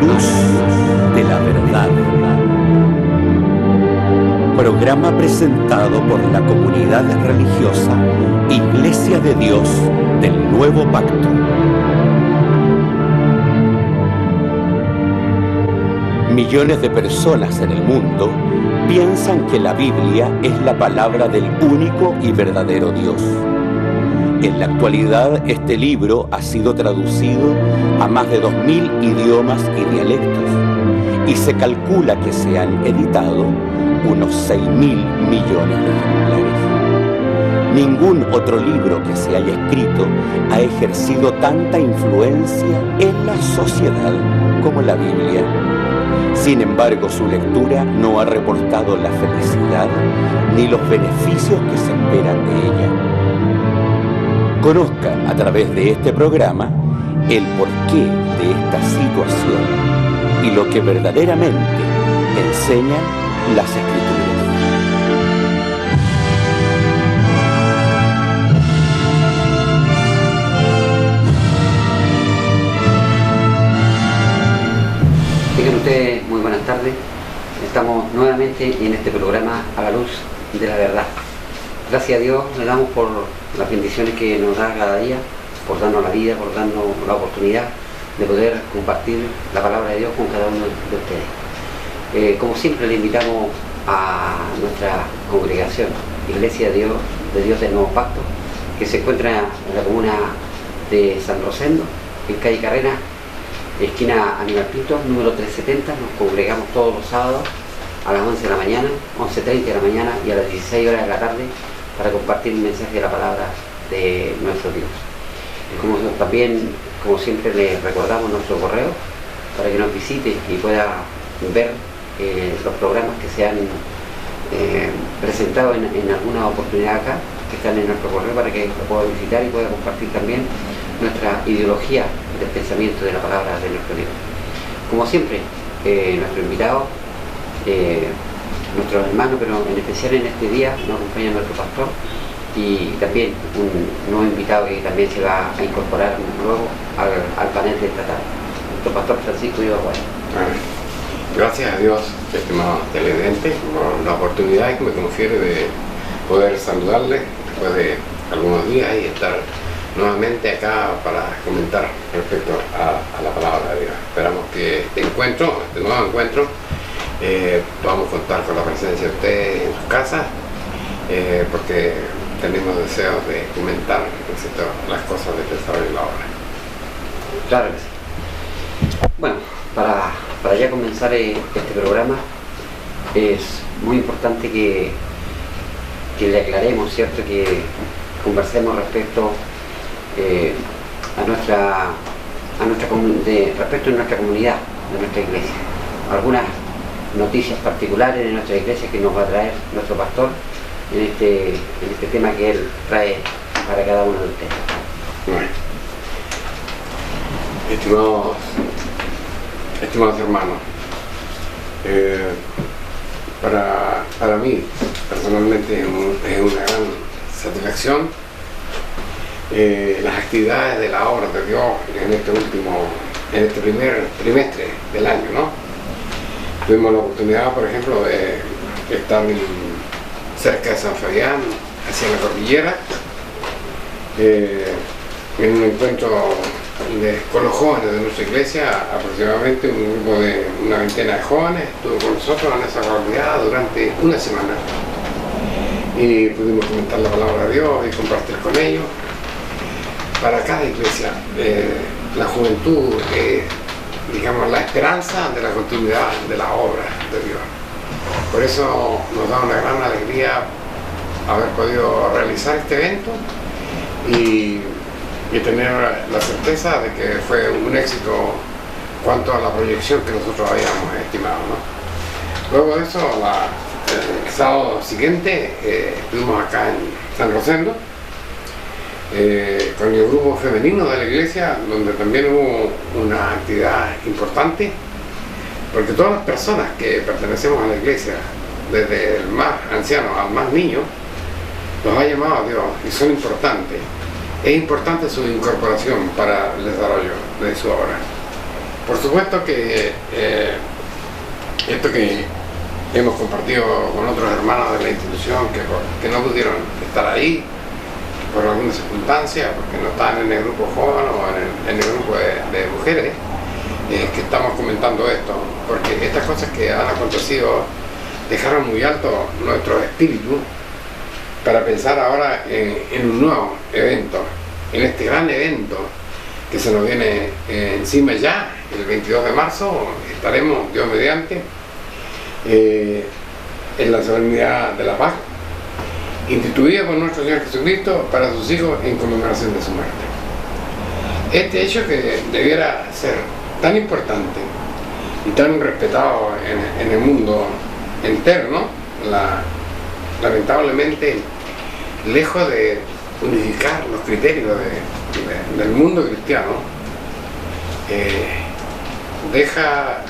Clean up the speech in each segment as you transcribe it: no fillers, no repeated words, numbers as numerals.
luz de la verdad. Programa presentado por la comunidad religiosa Iglesia de Dios del Nuevo Pacto. Millones de personas en el mundo piensan que la Biblia es la palabra del único y verdadero Dios. En la actualidad, este libro ha sido traducido a más de 2000 idiomas y dialectos, y se calcula que se han editado unos 6.000 millones de ejemplares. Ningún otro libro que se haya escrito ha ejercido tanta influencia en la sociedad como la Biblia. Sin embargo, su lectura no ha reportado la felicidad ni los beneficios que se esperan de ella. Conozca a través de este programa el porqué de esta situación y lo que verdaderamente enseñan las Escrituras. Tengan ustedes muy buenas tardes. Estamos nuevamente en este programa A la Luz de la Verdad. Gracias a Dios le damos por las bendiciones que nos da cada día, por darnos la vida, por darnos la oportunidad de poder compartir la palabra de Dios con cada uno de ustedes. Como siempre, le invitamos a nuestra congregación Iglesia de Dios del Nuevo Pacto, que se encuentra en la comuna de San Rosendo, en calle Carrera, esquina Aníbal Pinto, número 370. Nos congregamos todos los sábados a las 11 de la mañana, 11:30 de la mañana y a las 16 horas de la tarde para compartir un mensaje de la palabra de nuestro Dios. Como siempre, le recordamos nuestro correo para que nos visite y pueda ver los programas que se han presentado en alguna oportunidad acá, que están en nuestro correo, para que lo pueda visitar y pueda compartir también nuestra ideología del pensamiento de la palabra de nuestro Dios. Como siempre, nuestro invitado, nuestros hermanos, pero en especial en este día nos acompaña nuestro pastor y también un nuevo invitado que también se va a incorporar luego al panel de esta tarde, nuestro pastor Francisco Ibaguay. Gracias a Dios, estimado televidente, por la oportunidad que me confiere de poder saludarle después de algunos días y estar nuevamente acá para comentar respecto a la palabra de Dios. Esperamos que este nuevo encuentro, vamos a contar con la presencia de ustedes en sus casas, porque tenemos deseos de comentar las cosas del desarrollo de la obra. Claro que sí. Bueno, para ya comenzar este programa, es muy importante que le aclaremos, ¿cierto?, que conversemos respecto respecto a nuestra comunidad, de nuestra iglesia. Algunas noticias particulares de nuestra iglesia que nos va a traer nuestro pastor en este tema que él trae para cada uno de ustedes. Bueno, estimados hermanos, para mí personalmente es una gran satisfacción las actividades de la obra de Dios en este primer trimestre del año, ¿no? Tuvimos la oportunidad, por ejemplo, de estar cerca de San Fabián, hacia la cordillera, en un encuentro con los jóvenes de nuestra iglesia. Aproximadamente un grupo de una veintena de jóvenes estuvo con nosotros en esa comunidad durante una semana y pudimos comentar la palabra de Dios y compartir con ellos. Para cada iglesia, la juventud es, digamos, la esperanza de la continuidad de la obra de Dios. Por eso nos da una gran alegría haber podido realizar este evento y tener la certeza de que fue un éxito cuanto a la proyección que nosotros habíamos estimado, ¿no? Luego de eso, el sábado siguiente, estuvimos acá en San Rosendo con el grupo femenino de la iglesia, donde también hubo una actividad importante, porque todas las personas que pertenecemos a la iglesia, desde el más anciano al más niño, los ha llamado a Dios y son importantes. Es importante su incorporación para el desarrollo de su obra. Por supuesto que esto que hemos compartido con otros hermanos de la institución que no pudieron estar ahí por alguna circunstancia, porque no estaban en el grupo joven o en el grupo de mujeres, que estamos comentando esto, porque estas cosas que han acontecido dejaron muy alto nuestro espíritu para pensar ahora en un nuevo evento, en este gran evento que se nos viene encima ya, el 22 de marzo, estaremos, Dios mediante, en la solemnidad de la Pascua, instituida por nuestro Señor Jesucristo para sus hijos en conmemoración de su muerte. Este hecho que debiera ser tan importante y tan respetado en el mundo entero, ¿no? Lamentablemente, lejos de unificar los criterios del mundo cristiano, deja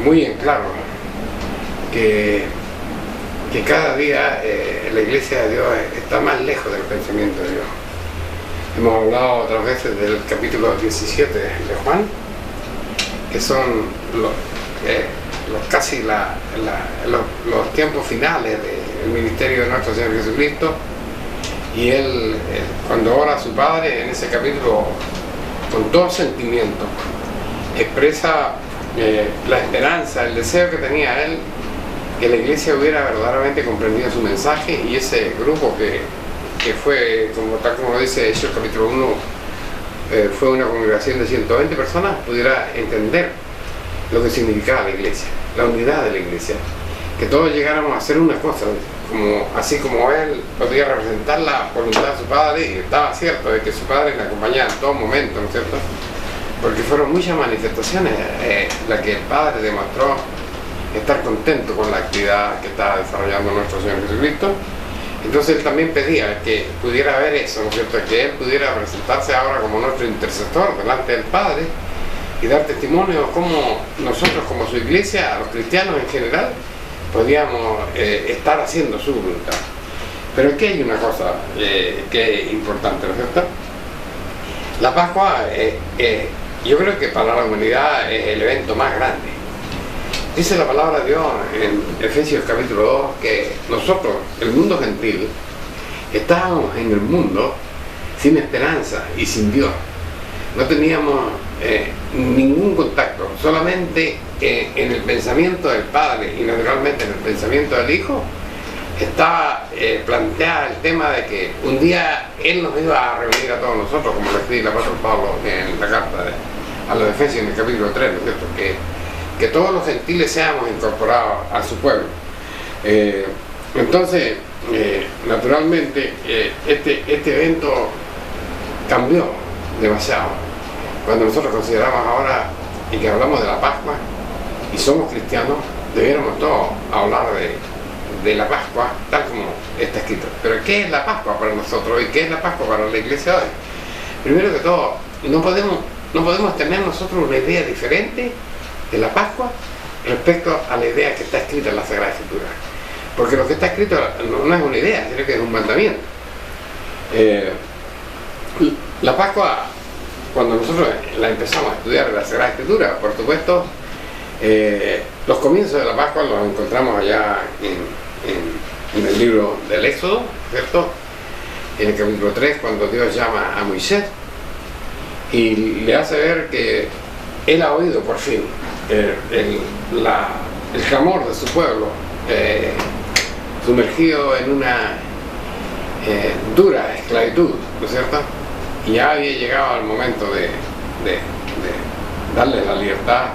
muy en claro que cada día la Iglesia de Dios está más lejos del pensamiento de Dios. Hemos hablado otras veces del capítulo 17 de Juan, que son casi los tiempos finales del ministerio de nuestro Señor Jesucristo, y él cuando ora a su Padre en ese capítulo con todo sentimiento expresa la esperanza, el deseo que tenía él que la Iglesia hubiera verdaderamente comprendido su mensaje, y ese grupo que fue, tal como dice Hechos capítulo 1, fue una congregación de 120 personas, pudiera entender lo que significaba la Iglesia, la unidad de la Iglesia, que todos llegáramos a hacer una cosa, así como él podía representar la voluntad de su Padre, y estaba cierto de que su Padre le acompañaba en todo momento, ¿no es cierto? Porque fueron muchas manifestaciones las que el Padre demostró estar contento con la actividad que estaba desarrollando nuestro Señor Jesucristo. Entonces él también pedía que pudiera haber eso, ¿no es cierto? Que él pudiera presentarse ahora como nuestro intercesor delante del Padre y dar testimonio cómo nosotros, como su Iglesia, los cristianos en general, podíamos estar haciendo su voluntad. Pero aquí hay una cosa que es importante, ¿no es cierto? La Pascua, yo creo que para la humanidad es el evento más grande. Dice la palabra de Dios en Efesios capítulo 2 que nosotros, el mundo gentil, estábamos en el mundo sin esperanza y sin Dios. No teníamos ningún contacto, solamente en el pensamiento del Padre y naturalmente en el pensamiento del Hijo estaba planteado el tema de que un día Él nos iba a reunir a todos nosotros, como lo escribe el apóstol Pablo en la carta a los Efesios en el capítulo 3, ¿no es cierto? Que todos los gentiles seamos incorporados a su pueblo. Entonces, naturalmente, este evento cambió demasiado. Cuando nosotros consideramos ahora y que hablamos de la Pascua y somos cristianos, debiéramos todos hablar de la Pascua tal como está escrito. Pero ¿qué es la Pascua para nosotros y qué es la Pascua para la Iglesia hoy? Primero que todo, no podemos tener nosotros una idea diferente de la Pascua respecto a la idea que está escrita en la Sagrada Escritura, porque lo que está escrito no es una idea, sino que es un mandamiento. La Pascua, cuando nosotros la empezamos a estudiar en la Sagrada Escritura, por supuesto, los comienzos de la Pascua los encontramos allá en el libro del Éxodo, ¿cierto? En el capítulo 3, cuando Dios llama a Moisés y le hace ver que él ha oído por fin el clamor de su pueblo, sumergido en una dura esclavitud, ¿no es cierto? Y ya había llegado el momento de darles la libertad,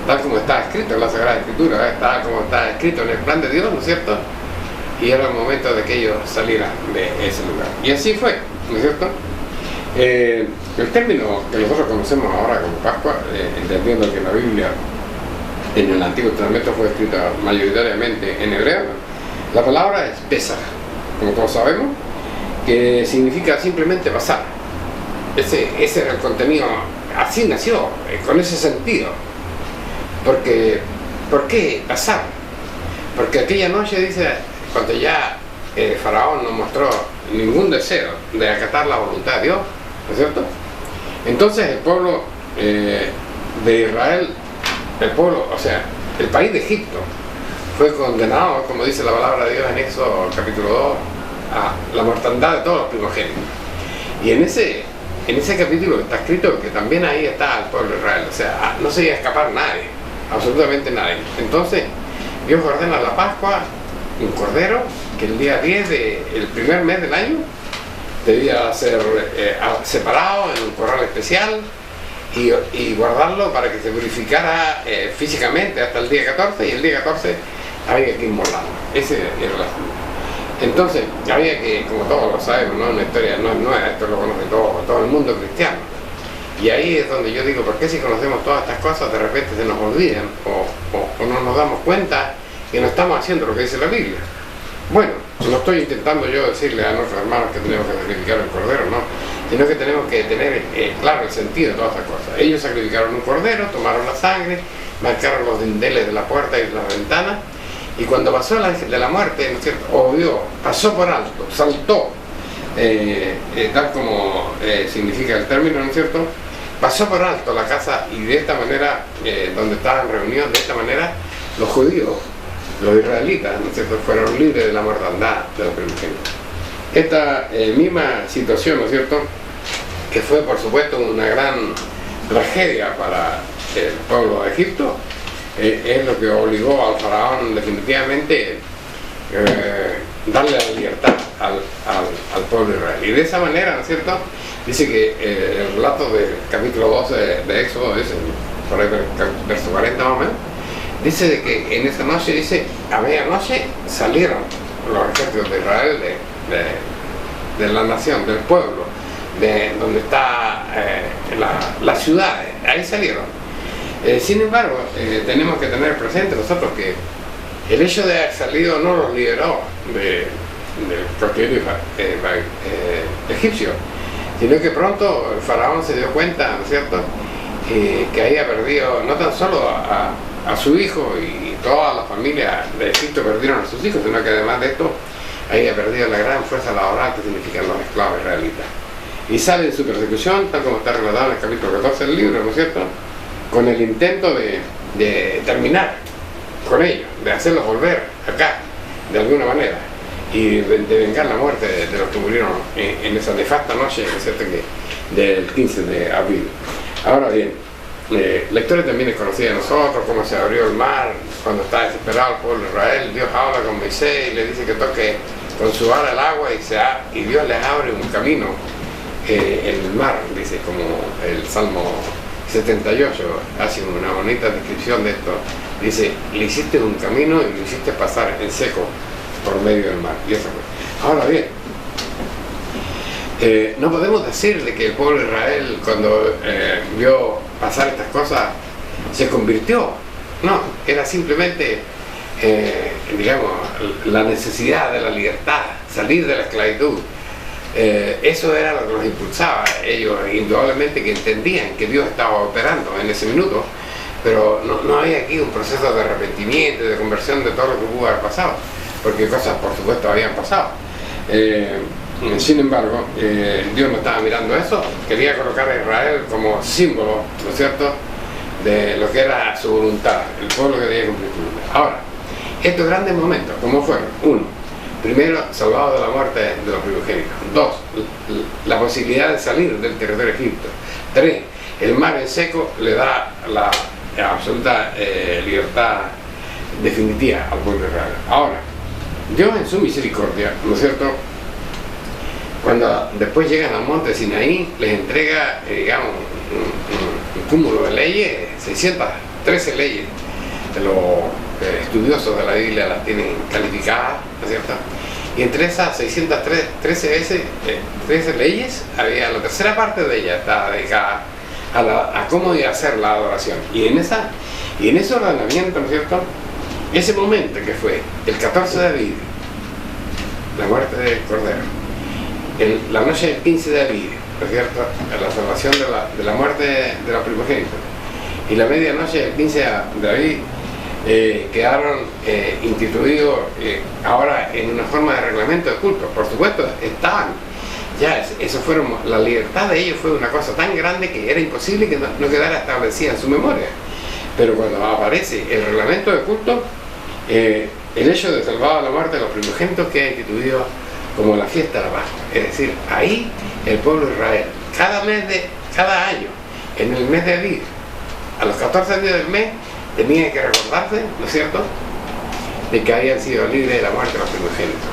tal como está escrito en la Sagrada Escritura, tal como está escrito en el plan de Dios, ¿no es cierto? Y era el momento de que ellos salieran de ese lugar. Y así fue, ¿no es cierto? El término que nosotros conocemos ahora como Pascua, entendiendo que la Biblia en el Antiguo Testamento fue escrita mayoritariamente en hebreo, la palabra es Pesach, como todos sabemos, que significa simplemente pasar. Ese era el contenido, así nació, con ese sentido. Porque, ¿por qué pasar? Porque aquella noche, dice, cuando ya Faraón no mostró ningún deseo de acatar la voluntad de Dios, ¿no es cierto? Entonces el pueblo de Israel, el pueblo, o sea, el país de Egipto, fue condenado, como dice la palabra de Dios en Éxodo capítulo 2, a la mortandad de todos los primogénitos. Y en ese capítulo está escrito que también ahí está el pueblo de Israel, o sea, no se iba a escapar nadie, absolutamente nadie. Entonces, Dios ordena la Pascua, un cordero, que el día 10 del primer mes del año debía ser separado en un corral especial y guardarlo para que se purificara físicamente hasta el día 14, y el día 14 había que inmolarlo. Ese era el asunto. Entonces, había que, como todos lo sabemos, ¿no? Una historia no es nueva, esto lo conoce todo el mundo cristiano. Y ahí es donde yo digo, ¿por qué si conocemos todas estas cosas de repente se nos olvidan o no nos damos cuenta que no estamos haciendo lo que dice la Biblia? Bueno, no estoy intentando yo decirle a nuestros hermanos que tenemos que sacrificar el cordero, no, sino que tenemos que tener claro el sentido de todas estas cosas. Ellos sacrificaron un cordero, tomaron la sangre, marcaron los dinteles de la puerta y de las ventanas, y cuando pasó el ángel de la muerte, ¿no es cierto?, obvio, pasó por alto, saltó, tal como significa el término, ¿no es cierto?, pasó por alto la casa, y de esta manera, donde estaban reunidos, de esta manera, los judíos, los israelitas, ¿no es cierto?, fueron libres de la mortandad de los primogénitos. Esta misma situación, ¿no es cierto?, que fue por supuesto una gran tragedia para el pueblo de Egipto, es lo que obligó al faraón definitivamente darle la libertad al pueblo de Israel. Y de esa manera, ¿no es cierto?, dice que el relato del capítulo 12 de Éxodo, es por ahí verso 40 más o menos, dice de que en esa noche, dice, a medianoche salieron los ejércitos de Israel de la nación, del pueblo, de donde está las ciudades, ahí salieron. Sin embargo, tenemos que tener presente nosotros que el hecho de haber salido no los liberó del cautiverio egipcio, sino que pronto el faraón se dio cuenta, ¿no es cierto?, que había perdido no tan solo a su hijo, y toda la familia de Egipto perdieron a sus hijos, sino que además de esto había perdido la gran fuerza laboral que significan los esclavos israelitas. Y sale en su persecución, tal como está relatado en el capítulo 14 del libro, ¿no es cierto?, con el intento de terminar con ellos, de hacerlos volver acá, de alguna manera, y de vengar la muerte de los que murieron en esa nefasta noche, ¿no es cierto?, del 15 de abril. Ahora bien, la historia también es conocida de nosotros, cómo se abrió el mar, cuando está desesperado el pueblo de Israel, Dios habla con Moisés y le dice que toque con su vara el agua, y Dios les abre un camino en el mar, dice, como el Salmo 78 hace una bonita descripción de esto. Dice, le hiciste un camino y lo hiciste pasar en seco por medio del mar. Y eso fue. Ahora bien, no podemos decir de que el pueblo de Israel, cuando vio pasar estas cosas, se convirtió. No, era simplemente, digamos, la necesidad de la libertad, salir de la esclavitud. Eso era lo que los impulsaba. Ellos indudablemente que entendían que Dios estaba operando en ese minuto, pero no había aquí un proceso de arrepentimiento y de conversión de todo lo que pudo haber pasado, porque cosas por supuesto habían pasado. Sin embargo, Dios no estaba mirando eso, quería colocar a Israel como símbolo, ¿no es cierto?, de lo que era su voluntad, el pueblo que debía cumplir su voluntad. Ahora, estos grandes momentos, ¿cómo fueron? Uno, primero, salvado de la muerte de los primogénitos. Dos, la posibilidad de salir del territorio de Egipto. Tres, el mar en seco le da la absoluta libertad definitiva al pueblo de Israel. Ahora, Dios en su misericordia, ¿no es cierto?, cuando después llegan al monte Sinaí, les entrega, digamos, un cúmulo de leyes, 613 leyes, de los estudiosos de la Biblia las tienen calificadas, ¿no es cierto?, y entre esas 613 leyes, había la tercera parte de ellas estaba dedicada a cómo hacer la adoración. Y en ese ordenamiento, ¿no es cierto?, ese momento que fue el 14 de abril, la muerte del Cordero, la noche del 15 de abril, ¿no es cierto?, la salvación de la muerte de los primogénitos, y la medianoche del 15 de abril, quedaron instituidos ahora en una forma de reglamento de culto. Por supuesto, estaban Ya, eso fueron, la libertad de ellos fue una cosa tan grande que era imposible que no quedara establecida en su memoria. Pero cuando aparece el reglamento de culto, el hecho de salvar a la muerte de los primogénitos queda instituido como la fiesta de la Pascua. Es decir, ahí el pueblo de Israel, cada año, en el mes de Aviv, a los 14 días del mes, tenía que recordarse, ¿no es cierto?, de que habían sido libres de la muerte de los primogénitos.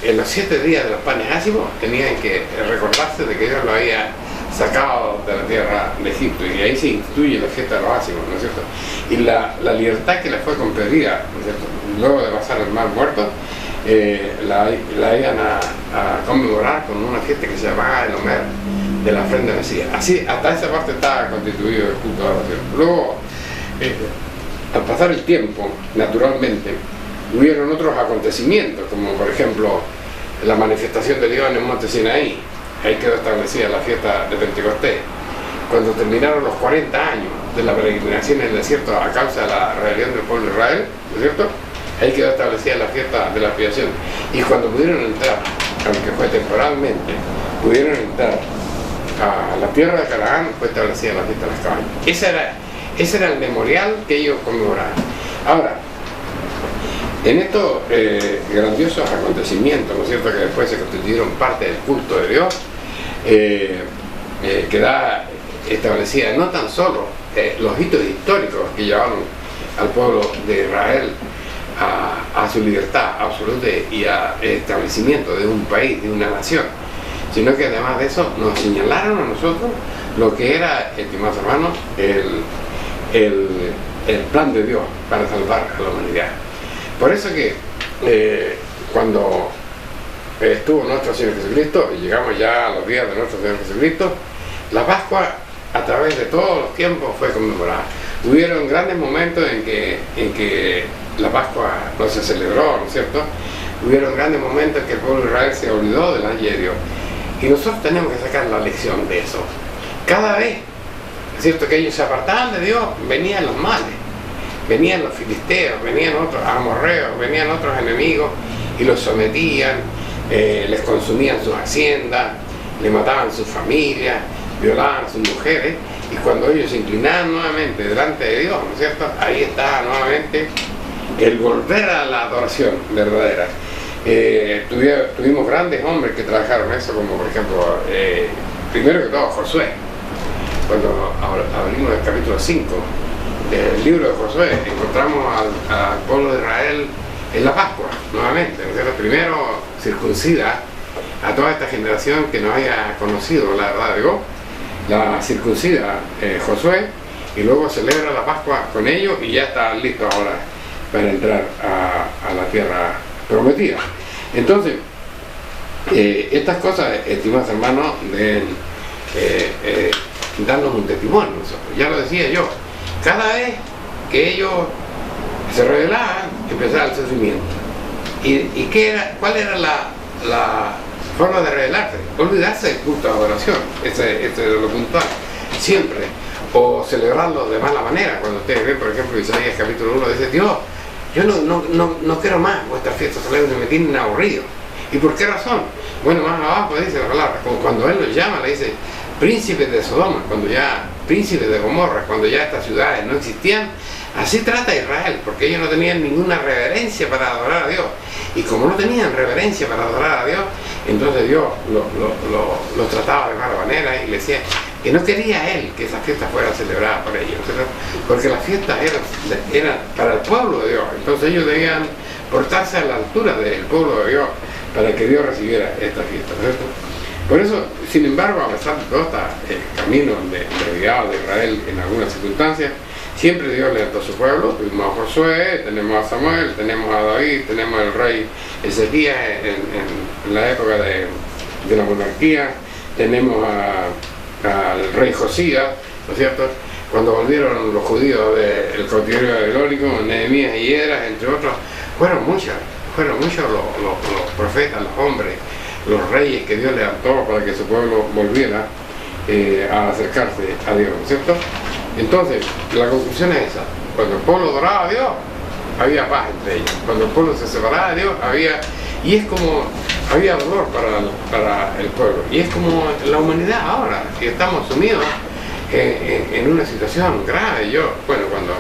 En los 7 días de los panes ácimos tenían que recordarse de que Dios lo había sacado de la tierra de Egipto, y ahí se instituye la fiesta de los ácimos, ¿no es cierto? Y la libertad que les fue concedida, ¿no es cierto?, luego de pasar el mar muerto, la iban a conmemorar con una fiesta que se llamaba el Omer de la ofrenda de Mesías. Así, hasta esa parte estaba constituido el culto de oración. Luego, al pasar el tiempo, naturalmente, hubieron otros acontecimientos, como por ejemplo la manifestación de Dios en el monte Sinaí. Ahí quedó establecida la fiesta de Pentecostés. Cuando terminaron los 40 años de la peregrinación en el desierto a causa de la rebelión del pueblo de Israel, ¿no es cierto?, ahí quedó establecida la fiesta de la expiación. Y cuando pudieron entrar, aunque fue temporalmente, pudieron entrar a la tierra de Canaán, fue establecida la fiesta de las cabañas. Ese era el memorial que ellos conmemoraban. Ahora, en estos grandiosos acontecimientos, ¿no es cierto?, que después se constituyeron parte del culto de Dios, queda establecida no tan solo los hitos históricos que llevaron al pueblo de Israel a su libertad absoluta y al establecimiento de un país, de una nación, sino que además de eso nos señalaron a nosotros lo que era, estimados hermanos, el plan de Dios para salvar a la humanidad. Por eso que cuando estuvo nuestro Señor Jesucristo, y llegamos ya a los días de nuestro Señor Jesucristo, la Pascua a través de todos los tiempos fue conmemorada. Hubieron grandes momentos en que la Pascua no se celebró, ¿no es cierto? Hubieron grandes momentos en que el pueblo de Israel se olvidó del ángel de Dios. Y nosotros tenemos que sacar la lección de eso. Cada vez, es cierto, que ellos se apartaban de Dios, venían los males. Venían los filisteos, venían otros amorreos, venían otros enemigos y los sometían, les consumían sus haciendas, les mataban sus familias, violaban a sus mujeres, y cuando ellos se inclinaban nuevamente delante de Dios, ¿no es cierto?, ahí está nuevamente el volver a la adoración verdadera. Tuvimos grandes hombres que trabajaron eso, como por ejemplo, primero que todo Josué. Cuando abrimos el capítulo 5 del libro de Josué, encontramos al pueblo de Israel en la Pascua, nuevamente, ¿no es cierto? Primero circuncida a toda esta generación que no haya conocido la verdad de Dios, la circuncida Josué, y luego celebra la Pascua con ellos, y ya está listo ahora para entrar a la tierra prometida. Entonces, estas cosas, estimados hermanos, deben darnos un testimonio. Ya lo decía yo, cada vez que ellos se rebelaban, empezaba el sufrimiento. ¿Y cuál era la forma de rebelarse? Olvidarse del culto de adoración, este es lo puntual, siempre. O celebrarlo de mala manera. Cuando ustedes ven, por ejemplo, Isaías capítulo 1, dice: Dios, yo no quiero más vuestras fiestas solemnes, me tienen aburrido. ¿Y por qué razón? Bueno, más abajo dice la palabra, como cuando él los llama, le dice: príncipes de Sodoma, príncipes de Gomorra, cuando ya estas ciudades no existían. Así trata a Israel, porque ellos no tenían ninguna reverencia para adorar a Dios. Y como no tenían reverencia para adorar a Dios, entonces Dios los trataba de mala manera y le decía que no quería él que esas fiestas fueran celebradas por ellos, ¿cierto? Porque las fiestas eran para el pueblo de Dios. Entonces ellos debían portarse a la altura del pueblo de Dios para que Dios recibiera estas fiestas, ¿cierto? Por eso, sin embargo, a pesar de todo este camino desviado de Israel en algunas circunstancias, siempre Dios levantó a su pueblo. Tuvimos a Josué, tenemos a Samuel, tenemos a David, tenemos al rey Ezequías en la época de la monarquía, tenemos al rey Josías, ¿no es cierto?, cuando volvieron los judíos del cautiverio babilónico, Nehemías y Esdras, entre otros. Fueron muchos los profetas, los hombres, los reyes que Dios levantó para que su pueblo volviera a acercarse a Dios, ¿no es cierto? Entonces, la conclusión es esa: cuando el pueblo adoraba a Dios, había paz entre ellos. Cuando el pueblo se separaba de Dios, había... Y es como había dolor para el pueblo. Y es como la humanidad ahora, que estamos sumidos en una situación grave. Bueno, cuando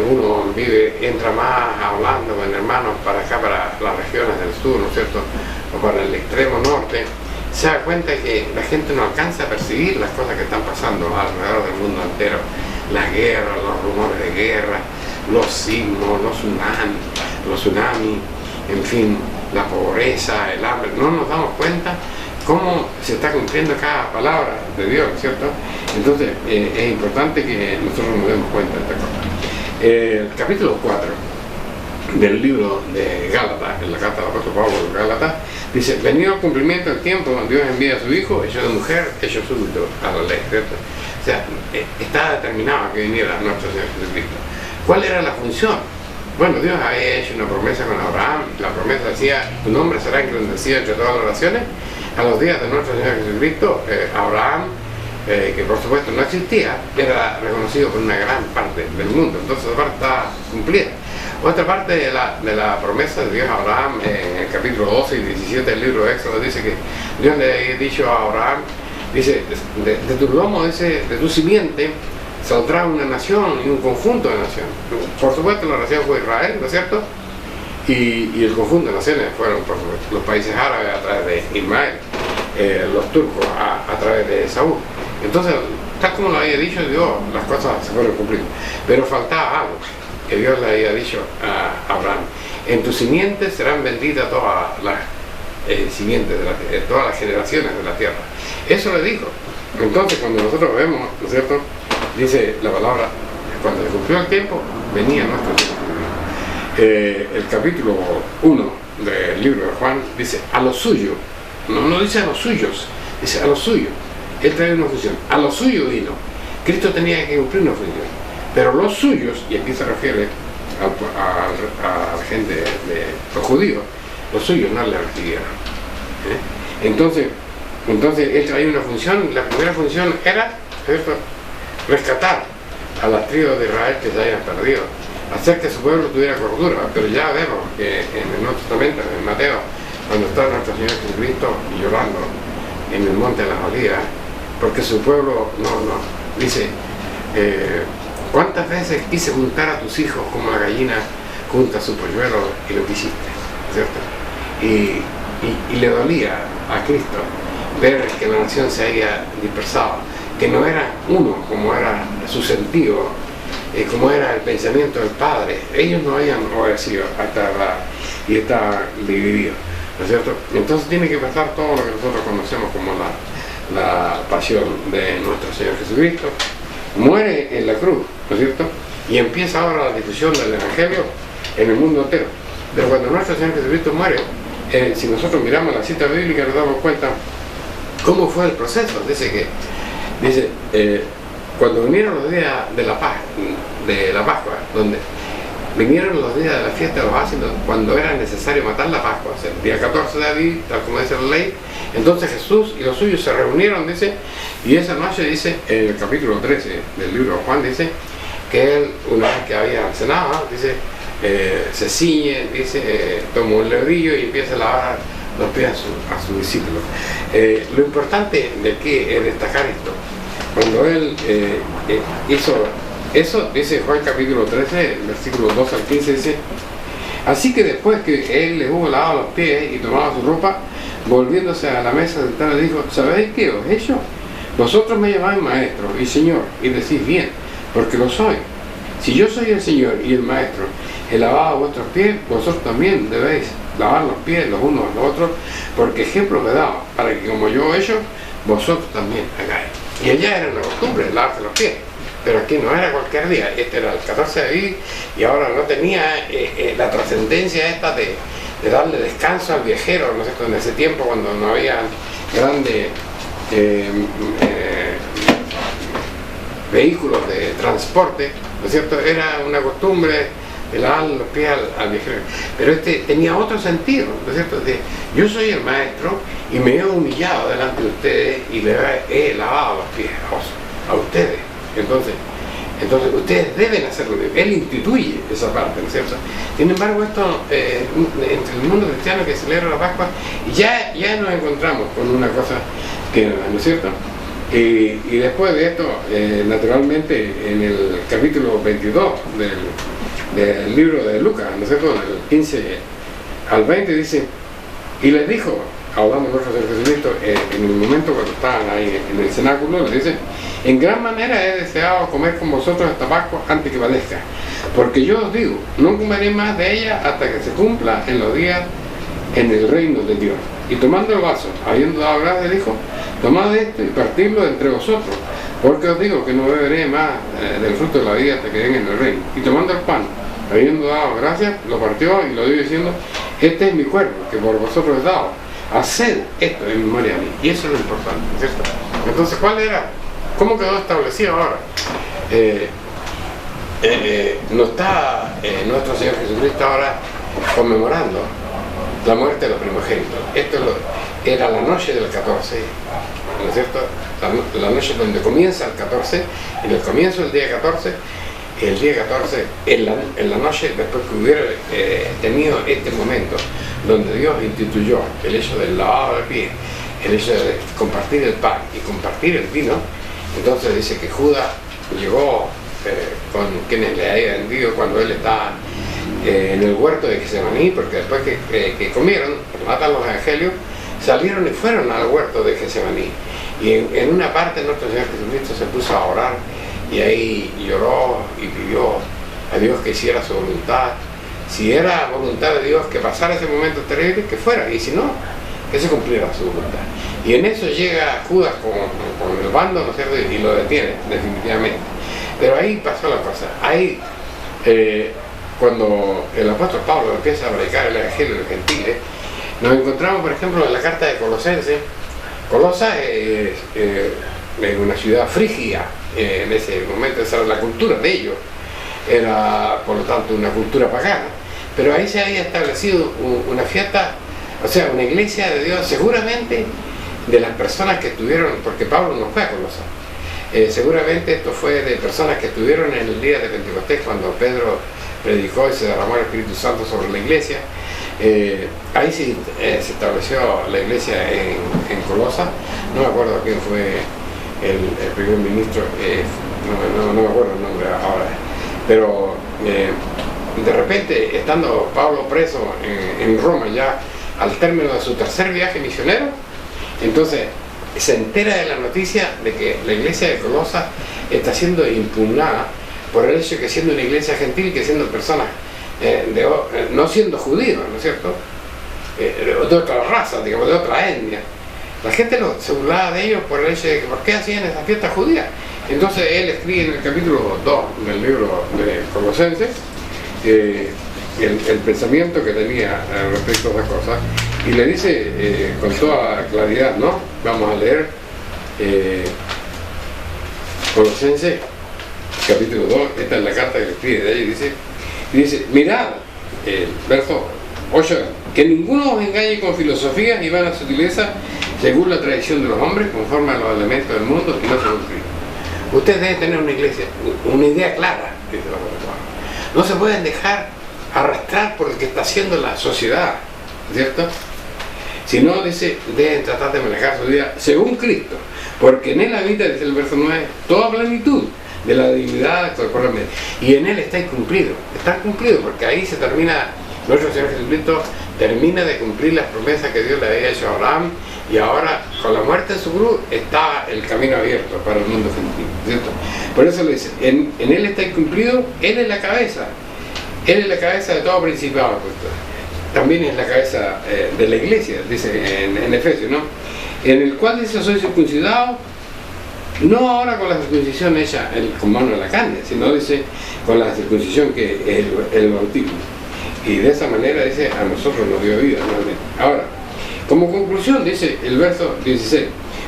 uno entra más hablando con hermanos para acá, para las regiones del sur, ¿no es cierto?, o para el extremo norte, se da cuenta que la gente no alcanza a percibir las cosas que están pasando alrededor del mundo entero. Las guerras, los rumores de guerra, los sismos, los tsunamis, en fin, la pobreza, el hambre. No nos damos cuenta cómo se está cumpliendo cada palabra de Dios, ¿cierto? Entonces es importante que nosotros nos demos cuenta de esta cosa. El capítulo 4 del libro de Gálatas, en la carta del apóstol Pablo de Gálatas, dice: venido al cumplimiento del tiempo, Dios envía a su Hijo, hecho de mujer, hecho súbdito a la ley, ¿cierto? O sea, está determinado que viniera nuestro Señor Jesucristo. ¿Cuál era la función? Bueno, Dios había hecho una promesa con Abraham. La promesa decía: tu nombre será engrandecido entre todas las naciones. A los días de nuestro Señor Jesucristo, Abraham, que por supuesto no existía, era reconocido por una gran parte del mundo. Entonces esa parte está cumplida. Otra parte de la promesa de Dios a Abraham, en el capítulo 12 y 17 del libro de Éxodo, dice que Dios le había dicho a Abraham, dice: de tu lomo, dice, de tu simiente, saldrá una nación y un conjunto de naciones. Por supuesto la nación fue Israel, ¿no es cierto? Y el conjunto de naciones fueron, por supuesto, los países árabes a través de Ismael, los turcos a través de Saúl. Entonces, tal como lo había dicho Dios, las cosas se fueron cumpliendo. Pero faltaba algo que Dios le había dicho a Abraham: en tu simiente serán benditas todas las simientes de todas las generaciones de la tierra. Eso le dijo. Entonces, cuando nosotros vemos, ¿no es cierto?, dice la palabra, cuando se cumplió el tiempo, venía nuestro tiempo. El capítulo 1 del libro de Juan dice: a los suyos, no dice a los suyos, dice a los suyos. Él trae una función, a los suyos vino. Cristo tenía que cumplir una función, pero los suyos, y aquí se refiere a la gente de los judíos, los suyos no le recibieron. Entonces él traía una función. La primera función era, ¿cierto?, rescatar a las tribus de Israel que se hayan perdido, hacer que su pueblo tuviera cordura. Pero ya vemos que en el Nuevo Testamento, en Mateo, cuando está nuestro Señor Jesucristo llorando en el monte de las Olivas, porque su pueblo no dice: ¿cuántas veces quise juntar a tus hijos como la gallina junta su polluelo, y lo quisiste, ¿cierto? Y le dolía a Cristo ver que la nación se había dispersado, que no era uno como era su sentido, como era el pensamiento del Padre. Ellos no habían obedecido hasta y está dividido, ¿no es cierto? Entonces tiene que pasar todo lo que nosotros conocemos como la pasión de nuestro Señor Jesucristo. Muere en la cruz, ¿no es cierto?, y empieza ahora la difusión del Evangelio en el mundo entero. Pero cuando nuestro Señor Jesucristo muere, si nosotros miramos la cita bíblica, nos damos cuenta cómo fue el proceso. Dice cuando vinieron los días de la Pascua, donde vinieron los días de la fiesta de los ácidos, cuando era necesario matar la Pascua, o sea, el día 14 de abril, tal como dice la ley, entonces Jesús y los suyos se reunieron, dice, y esa noche, dice, en el capítulo 13 del libro de Juan, dice, que él, una vez que había cenado, dice, se ciñe, dice, toma un lebrillo y empieza a lavar los pies a sus discípulos. Lo importante de que es destacar esto: cuando él hizo eso, dice Juan capítulo 13, versículos 2 al 15, dice: así que después que él les hubo lavado los pies y tomado su ropa, volviéndose a la mesa sentada, le dijo: ¿sabéis qué os he hecho? Vosotros me llamáis maestro y señor, y decís bien, porque lo soy. Si yo soy el Señor y el maestro, he lavado vuestros pies, vosotros también debéis lavar los pies los unos a los otros, porque ejemplo me he dado, para que como yo he hecho, vosotros también hagáis. Y allá era una costumbre lavarse los pies, pero aquí no era cualquier día. Este era el 14 de abril, y ahora no tenía la trascendencia esta de darle descanso al viajero, ¿no es cierto?, en ese tiempo cuando no había grandes vehículos de transporte, ¿no es cierto? Era una costumbre de lavar los pies al viajero. Pero este tenía otro sentido, ¿no es cierto? Yo soy el maestro y me he humillado delante de ustedes y le he lavado los pies a ustedes. Entonces Entonces ustedes deben hacerlo. Él instituye esa parte, ¿no es cierto? Sin embargo, esto entre el mundo cristiano que celebra la Pascua, ya nos encontramos con una cosa que ¿no es cierto? Y después de esto, naturalmente, en el capítulo 22 del libro de Lucas, ¿no es cierto? Del 15 al 20 dice, y les dijo, hablando de nuestro Señor Jesucristo, en el momento cuando estaban ahí en el cenáculo, les dice, en gran manera he deseado comer con vosotros esta Pascua antes que padezca, porque yo os digo, no comeré más de ella hasta que se cumpla en los días en el reino de Dios. Y tomando el vaso, habiendo dado gracias, dijo, tomad esto y partidlo entre vosotros, porque os digo que no beberé más del fruto de la vida hasta que venga en el reino. Y tomando el pan, habiendo dado gracias, lo partió y lo dio diciendo, este es mi cuerpo, que por vosotros he dado, haced esto en memoria de mí. Y eso es lo importante, ¿cierto? Entonces, ¿cuál era? ¿Cómo quedó establecido ahora? No está nuestro Señor Jesucristo ahora conmemorando la muerte de los primogénitos. Esto era la noche del 14, ¿no es cierto? La noche donde comienza el 14, en el comienzo del día 14, el día 14, en la noche, después que hubiera tenido este momento, donde Dios instituyó el hecho del lavado de pies, el hecho de compartir el pan y compartir el vino, entonces dice que Judas llegó con quienes le había vendido cuando él estaba en el huerto de Getsemaní, porque después que comieron, matan los evangelios, salieron y fueron al huerto de Getsemaní. Y en una parte nuestro Señor Jesucristo se puso a orar y ahí lloró y pidió a Dios que hiciera su voluntad. Si era voluntad de Dios que pasara ese momento terrible, que fuera, y si no, que se cumpliera su voluntad. Y en eso llega Judas con el bando, ¿no es cierto? Y lo detiene, definitivamente. Pero ahí pasó la cosa. Ahí, cuando el apóstol Pablo empieza a predicar el evangelio de los gentiles, nos encontramos, por ejemplo, en la carta de Colosenses. Colosa es una ciudad frigia en ese momento, esa era la cultura de ellos, era por lo tanto una cultura pagana, pero ahí se había establecido una fiesta, o sea, una iglesia de Dios, seguramente de las personas que estuvieron, porque Pablo no fue a Colosa, seguramente esto fue de personas que estuvieron en el día de Pentecostés cuando Pedro predicó y se derramó el Espíritu Santo sobre la iglesia. Ahí sí se estableció la iglesia en Colosa. No me acuerdo quién fue el primer ministro, no me acuerdo el nombre ahora, pero de repente, estando Pablo preso en Roma ya al término de su tercer viaje misionero, entonces se entera de la noticia de que la iglesia de Colosa está siendo impugnada por el hecho de que siendo una iglesia gentil, que siendo personas no siendo judíos, ¿no es cierto? De otra raza, digamos, de otra etnia. La gente se burlaba de ellos por el hecho de que ¿por qué hacían esa fiesta judía? Entonces él escribe en el capítulo 2 del libro de Colosenses el pensamiento que tenía respecto a esas cosas, y le dice con toda claridad, ¿no? Vamos a leer Colosenses capítulo 2, esta es la carta que le escribe de ahí, dice, mirad, verso 8, que ninguno os engañe con filosofías y vanas sutilezas según la tradición de los hombres, conforme a los elementos del mundo y no según Cristo. Ustedes deben tener una iglesia, una idea clara, dice el apóstol Pablo. No se pueden dejar arrastrar por el que está haciendo la sociedad, ¿cierto? Si no, dice, deben tratar de manejar su vida según Cristo, porque en él habita, dice el verso 9, toda plenitud de la divinidad corporalmente, y en él está cumplido, porque ahí se termina, nuestro Señor Jesucristo termina de cumplir las promesas que Dios le había hecho a Abraham, y ahora con la muerte en su cruz está el camino abierto para el mundo gentil, ¿cierto? Por eso le dice, en él está cumplido, él es la cabeza de todo principado, pues, también es la cabeza de la iglesia, dice en Efesios, ¿no? En el cual dice, soy circuncidado, no ahora con la circuncisión hecha con mano de la carne, sino dice con la circuncisión que es el bautismo. Y de esa manera dice, a nosotros nos dio vida, ¿no? Ahora, como conclusión dice el verso 16,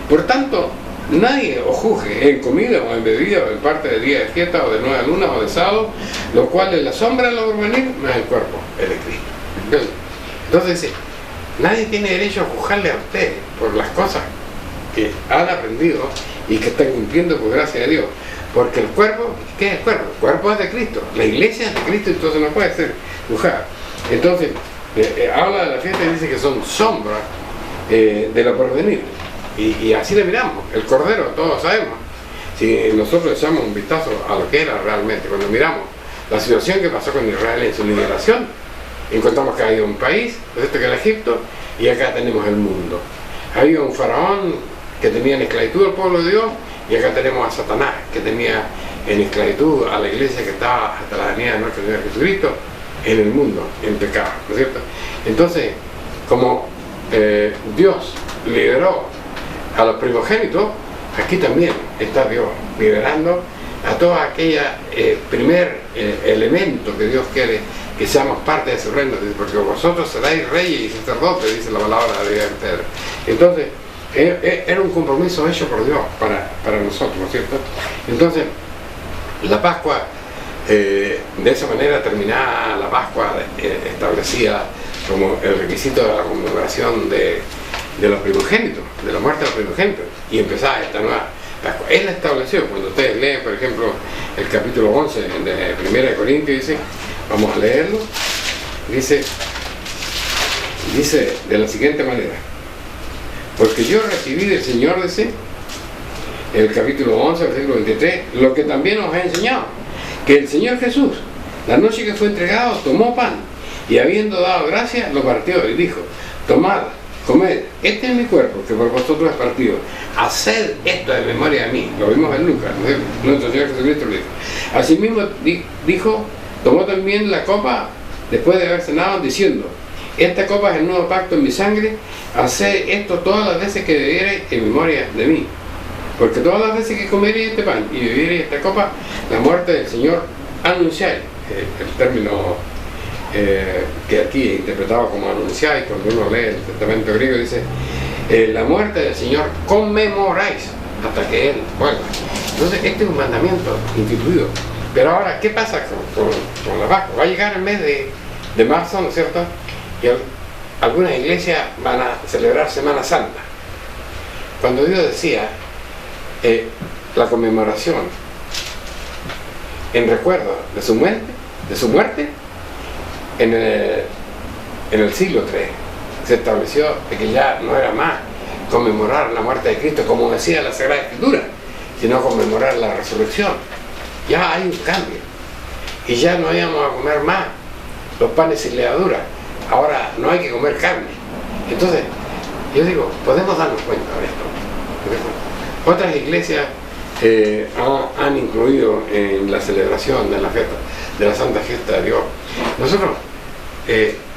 por tanto, nadie os juzgue en comida o en bebida o en parte del día de fiesta o de nueva luna o de sábado, lo cual es la sombra de lo porvenir, no es el cuerpo, es de Cristo. Entonces dice, nadie tiene derecho a juzgarle a usted por las cosas que han aprendido y que están cumpliendo por gracia de Dios. Porque el cuerpo, ¿qué es el cuerpo? El cuerpo es de Cristo, la iglesia es de Cristo, entonces no puede ser dibujada. Entonces, habla de la fiesta y dice que son sombras de lo porvenir. Y así le miramos, el Cordero, todos sabemos. Si nosotros echamos un vistazo a lo que era realmente, cuando miramos la situación que pasó con Israel en su liberación, encontramos que había un país, que era Egipto, y acá tenemos el mundo. Había un faraón que tenía en esclavitud al pueblo de Dios, y acá tenemos a Satanás, que tenía en esclavitud a la iglesia que estaba hasta la venida de nuestro Señor Jesucristo en el mundo, en pecado, ¿no es cierto? Entonces, como Dios liberó a los primogénitos, aquí también está Dios liberando a todo aquel primer elemento que Dios quiere que seamos parte de su reino, porque vosotros seréis reyes y sacerdotes, dice la palabra de Dios entera. Entonces, era un compromiso hecho por Dios para nosotros, ¿no es cierto? Entonces, la Pascua, de esa manera terminada la Pascua, establecía como el requisito de la conmemoración de los primogénitos, de la muerte de los primogénitos, y empezaba esta nueva Pascua. Él la estableció. Cuando ustedes leen, por ejemplo, el capítulo 11 de 1 Corintios, dice, vamos a leerlo, dice de la siguiente manera: porque yo recibí del Señor, dice, el capítulo 11, versículo 23, lo que también os he enseñado, que el Señor Jesús, la noche que fue entregado, tomó pan, y habiendo dado gracias, lo partió, y dijo, tomad, comed, este es mi cuerpo, que por vosotros es partido, haced esto en memoria de mí. Lo vimos en Lucas, ¿no? Nuestro Señor Jesucristo lo dijo. Asimismo dijo, tomó también la copa, después de haber cenado, diciendo, esta copa es el nuevo pacto en mi sangre, haced esto todas las veces que bebiereis en memoria de mí. Porque todas las veces que comeréis este pan y bebiereis esta copa, la muerte del Señor anunciáis. El término que aquí es interpretado como anunciáis, cuando uno lee el Testamento griego, dice, la muerte del Señor conmemoráis hasta que Él vuelva. Entonces, este es un mandamiento instituido. Pero ahora, ¿qué pasa con la Pascua? Va a llegar el mes de marzo, ¿no es cierto? Y algunas iglesias van a celebrar Semana Santa. Cuando Dios decía la conmemoración en recuerdo de su muerte, en el siglo III se estableció de que ya no era más conmemorar la muerte de Cristo como decía la Sagrada Escritura, sino conmemorar la resurrección. Ya hay un cambio y ya no íbamos a comer más los panes sin levadura. Ahora no hay que comer carne. Entonces, yo digo, podemos darnos cuenta de esto. Otras iglesias han incluido en la celebración de la fiesta, de la Santa Fiesta de Dios. Nosotros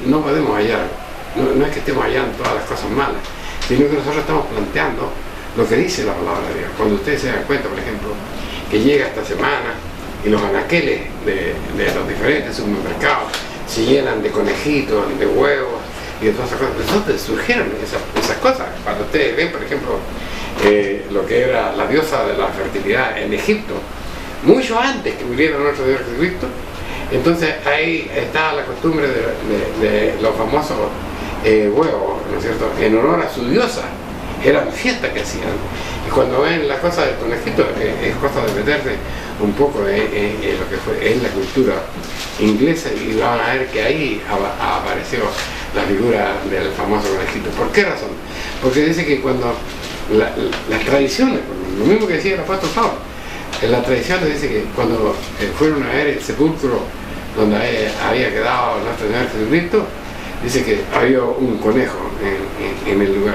no podemos hallar, no es que estemos hallando todas las cosas malas, sino que nosotros estamos planteando lo que dice la palabra de Dios. Cuando ustedes se dan cuenta, por ejemplo, que llega esta semana y los anaqueles de los diferentes supermercados se llenan de conejitos, de huevos y de todas esas cosas. ¿De dónde surgieron esas cosas? Cuando ustedes ven, por ejemplo, lo que era la diosa de la fertilidad en Egipto, mucho antes que muriera nuestro Señor Jesucristo, entonces ahí está la costumbre de los famosos huevos, ¿no es cierto?, en honor a su diosa. Eran fiestas que hacían. Y cuando ven la cosa del conejito, es cosa de meterse un poco en lo que fue en la cultura inglesa, y van a ver que ahí apareció la figura del famoso conejito. ¿Por qué razón? Porque dice que cuando las tradiciones, lo mismo que decía el apóstol Pablo, en las tradiciones dice que cuando fueron a ver el sepulcro donde había quedado nuestro Señor Jesucristo, dice que había un conejo en el lugar.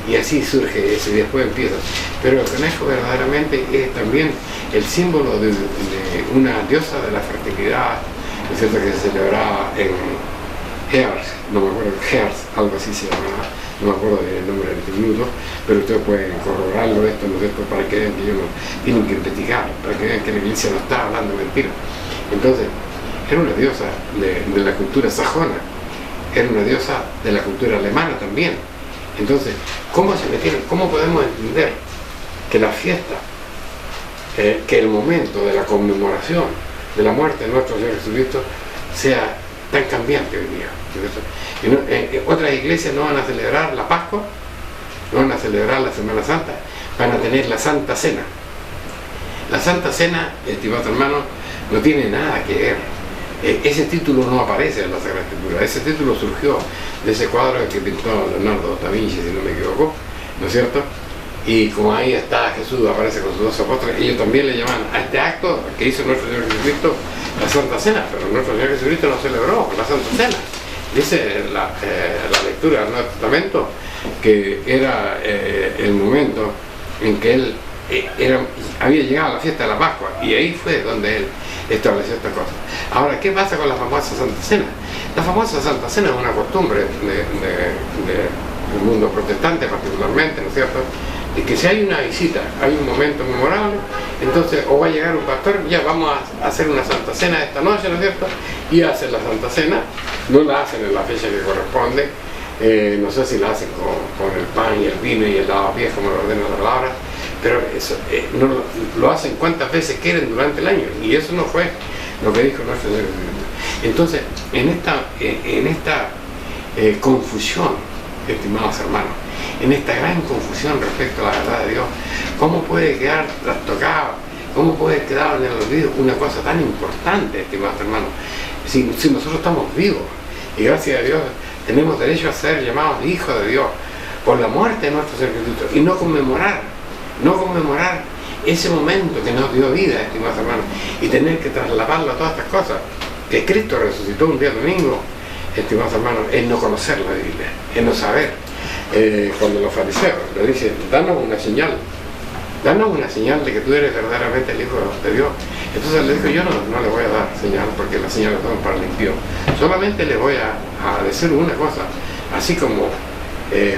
Y así surge eso, y después empieza. Pero el conejo verdaderamente es también el símbolo de una diosa de la fertilidad, ¿no es cierto?, que se celebraba en Hears, no me acuerdo, Hears, algo así se llamaba, no me acuerdo del nombre del minuto, pero ustedes pueden corroborarlo esto, ¿no es cierto?, para que vean que ellos no tienen que investigar, para que vean que la iglesia no está hablando mentiras. Entonces, era una diosa de la cultura sajona, era una diosa de la cultura alemana también. Entonces, ¿cómo podemos entender que la fiesta, que el momento de la conmemoración de la muerte de nuestro Señor Jesucristo sea tan cambiante hoy día? Otras iglesias no van a celebrar la Pascua, no van a celebrar la Semana Santa, van a tener la Santa Cena. La Santa Cena, estimados hermanos, no tiene nada que ver. Ese título no aparece en la Sagrada Escritura. Ese título surgió de ese cuadro que pintó Leonardo da Vinci, si no me equivoco, ¿no es cierto? Y como ahí está Jesús, aparece con sus 12 apóstoles, ellos también le llaman a este acto que hizo nuestro Señor Jesucristo la Santa Cena, pero nuestro Señor Jesucristo no celebró la Santa Cena. Dice la lectura del Nuevo Testamento que era el momento en que él había llegado a la fiesta de la Pascua, y ahí fue donde él estableció estas cosas. Ahora, ¿qué pasa con la famosa Santa Cena? La famosa Santa Cena es una costumbre del mundo protestante particularmente, ¿no es cierto?, de que si hay una visita, hay un momento memorable, entonces o va a llegar un pastor, ya vamos a hacer una Santa Cena esta noche, ¿no es cierto?, y hacen la Santa Cena. No la hacen en la fecha que corresponde, no sé si la hacen con el pan y el vino y el lavapiés como lo ordena la palabra, pero eso no lo hacen cuantas veces quieren durante el año, y eso no fue lo que dijo nuestro Señor. Entonces, en esta confusión, estimados hermanos, en esta gran confusión respecto a la verdad de Dios, ¿cómo puede quedar trastocado, cómo puede quedar en el olvido una cosa tan importante, estimados hermanos? Si nosotros estamos vivos, y gracias a Dios tenemos derecho a ser llamados hijos de Dios por la muerte de nuestro Señor Jesucristo, y no conmemorar ese momento que nos dio vida, estimados hermanos, y tener que trasladarlo a todas estas cosas, que Cristo resucitó un día domingo, estimados hermanos, es no conocer la Biblia, es no saber. Cuando los fariseos le dicen, danos una señal de que tú eres verdaderamente el Hijo de Dios, entonces le dijo, yo no le voy a dar señal, porque las señales son para el impío, solamente le voy a decir una cosa, así como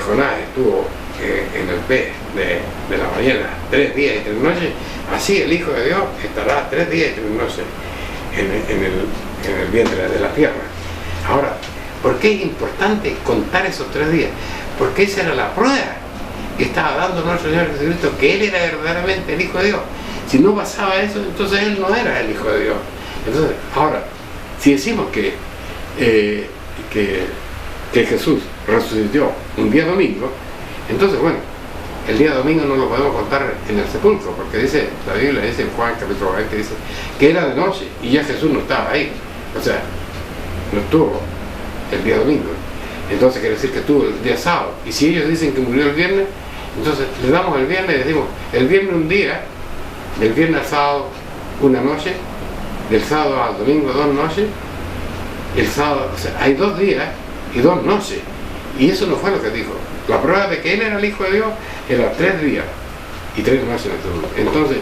Jonás estuvo en el pez de la mañana 3 días y 3 noches, así el Hijo de Dios estará 3 días y 3 noches en el vientre de la tierra. Ahora, ¿por qué es importante contar esos 3 días? Porque esa era la prueba que estaba dando nuestro Señor Jesucristo, que Él era verdaderamente el Hijo de Dios. Si no pasaba eso, entonces Él no era el Hijo de Dios. Entonces, ahora, si decimos que Jesús resucitó un día domingo, entonces, bueno, el día domingo no lo podemos contar en el sepulcro, porque dice, la Biblia dice en Juan capítulo 20, dice que era de noche y ya Jesús no estaba ahí. O sea, no estuvo el día domingo. Entonces quiere decir que estuvo el día sábado. Y si ellos dicen que murió el viernes, entonces le damos el viernes y decimos, el viernes un día, del viernes al sábado una noche, del sábado al domingo 2 noches, el sábado, o sea, hay 2 días y 2 noches. Y eso no fue lo que dijo. La prueba de que Él era el Hijo de Dios era 3 días y 3 noches. Entonces,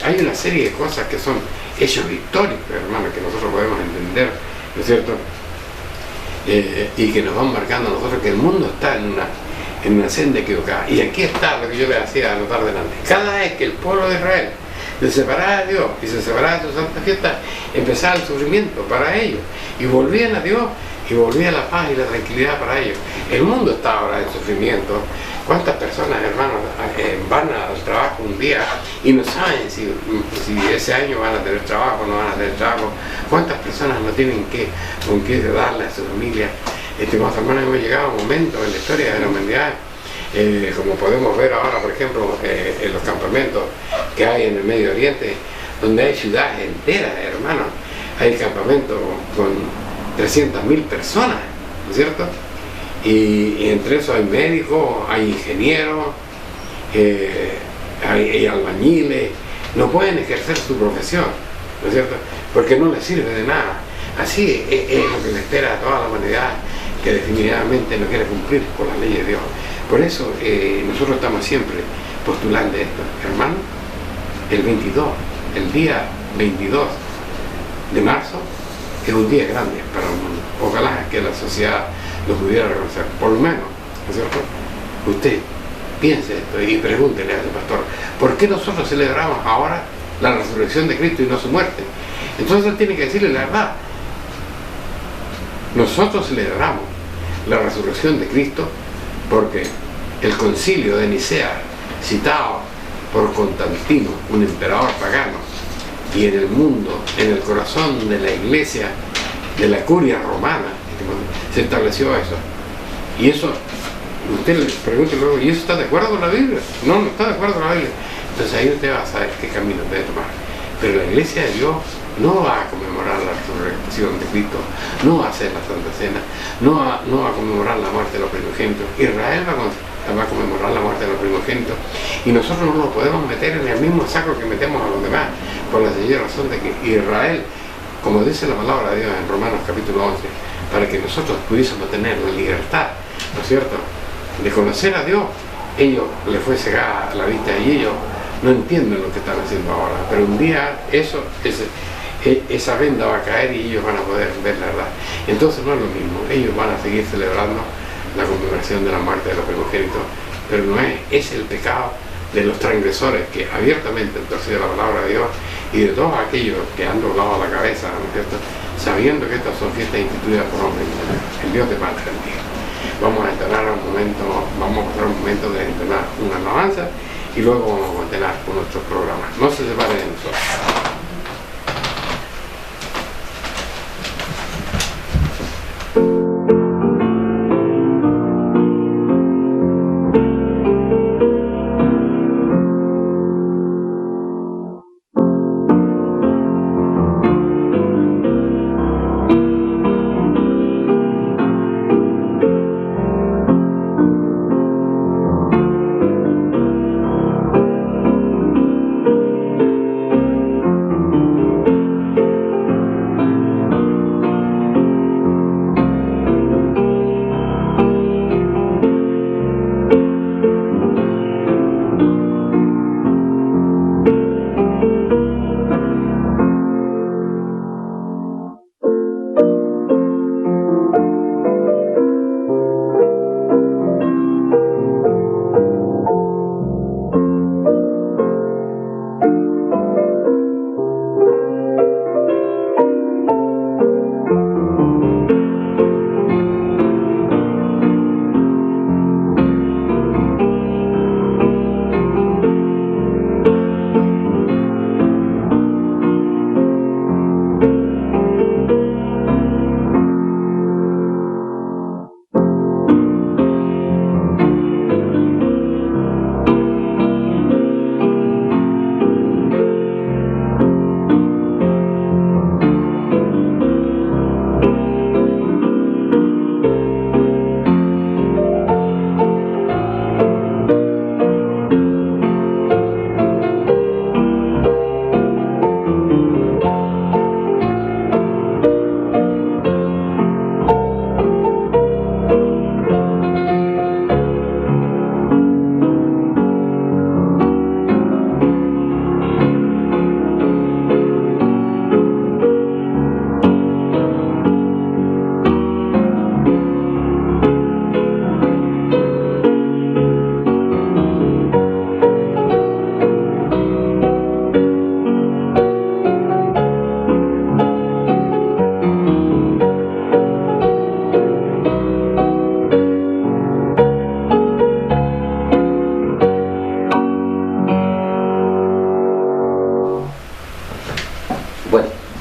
hay una serie de cosas que son hechos históricos, hermanos, que nosotros podemos entender, ¿no es cierto? Y que nos van marcando a nosotros que el mundo está en una senda equivocada. Y aquí está lo que yo le hacía anotar delante. Cada vez que el pueblo de Israel se separaba de Dios y se separaba de su santa fiesta, empezaba el sufrimiento para ellos, y volvían a Dios y volvía la paz y la tranquilidad para ellos. El mundo está ahora en sufrimiento. ¿Cuántas personas, hermanos, van al trabajo un día y no saben si ese año van a tener trabajo o no van a tener trabajo? ¿Cuántas personas no tienen con qué darle a su familia? Estimados hermanos, hemos llegado a un momento en la historia de la humanidad, como podemos ver ahora, por ejemplo, en los campamentos que hay en el Medio Oriente, donde hay ciudades enteras, hermanos. Hay campamentos con 300.000 personas, ¿no es cierto? Y entre eso hay médicos, hay ingenieros, hay albañiles, no pueden ejercer su profesión, ¿no es cierto? Porque no les sirve de nada. Así es lo que le espera a toda la humanidad, que definitivamente no quiere cumplir con la ley de Dios. Por eso nosotros estamos siempre postulando esto, hermano. El día 22 de marzo es un día grande para el mundo. Ojalá que la sociedad lo pudiera reconocer, por lo menos, ¿no es cierto? Usted piense esto y pregúntele al pastor, ¿por qué nosotros celebramos ahora la resurrección de Cristo y no su muerte? Entonces él tiene que decirle la verdad. Nosotros celebramos la resurrección de Cristo porque el concilio de Nicea, citado por Constantino, un emperador pagano, y en el mundo, en el corazón de la iglesia, de la curia romana, se estableció eso. Y eso Usted le pregunta luego, ¿y eso está de acuerdo con la Biblia? No, no está de acuerdo con la Biblia. Entonces ahí usted va a saber qué camino debe tomar. Pero la Iglesia de Dios no va a conmemorar la resurrección de Cristo, no va a hacer la Santa Cena, no va a conmemorar la muerte de los primogénitos. Israel va a conmemorar la muerte de los primogénitos, y nosotros no lo podemos meter en el mismo saco que metemos a los demás, por la sencilla razón de que Israel, como dice la palabra de Dios en Romanos capítulo 11, para que nosotros pudiésemos tener la libertad, ¿no es cierto?, de conocer a Dios, ellos les fue cegada la vista y ellos no entienden lo que están haciendo ahora, pero un día esa venda va a caer y ellos van a poder ver la verdad. Entonces no es lo mismo, ellos van a seguir celebrando la conmemoración de la muerte de los primogénitos, pero no es el pecado de los transgresores que abiertamente han torcido la palabra de Dios, y de todos aquellos que han doblado la cabeza, ¿no es cierto?, sabiendo que estas son fiestas instituidas por hombres y mujeres. El Dios de paz bendiga. Vamos a pasar un momento de entonar una alabanza y luego vamos a continuar con nuestros programas. No se separen de nosotros.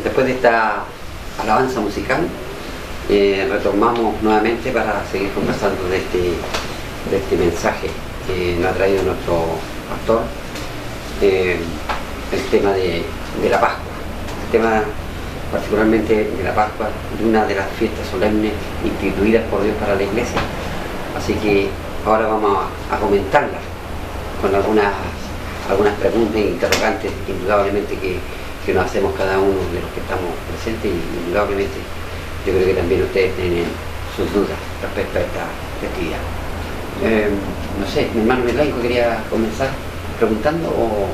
Después de esta alabanza musical, retomamos nuevamente para seguir conversando de este mensaje que nos ha traído nuestro pastor, el tema de la Pascua, el tema particularmente de la Pascua, de una de las fiestas solemnes instituidas por Dios para la Iglesia. Así que ahora vamos a comentarlas con algunas preguntas e interrogantes, indudablemente que nos hacemos cada uno de los que estamos presentes, y indudablemente yo creo que también ustedes tienen sus dudas respecto a esta festividad. No sé, mi hermano Melaico quería comenzar preguntando o...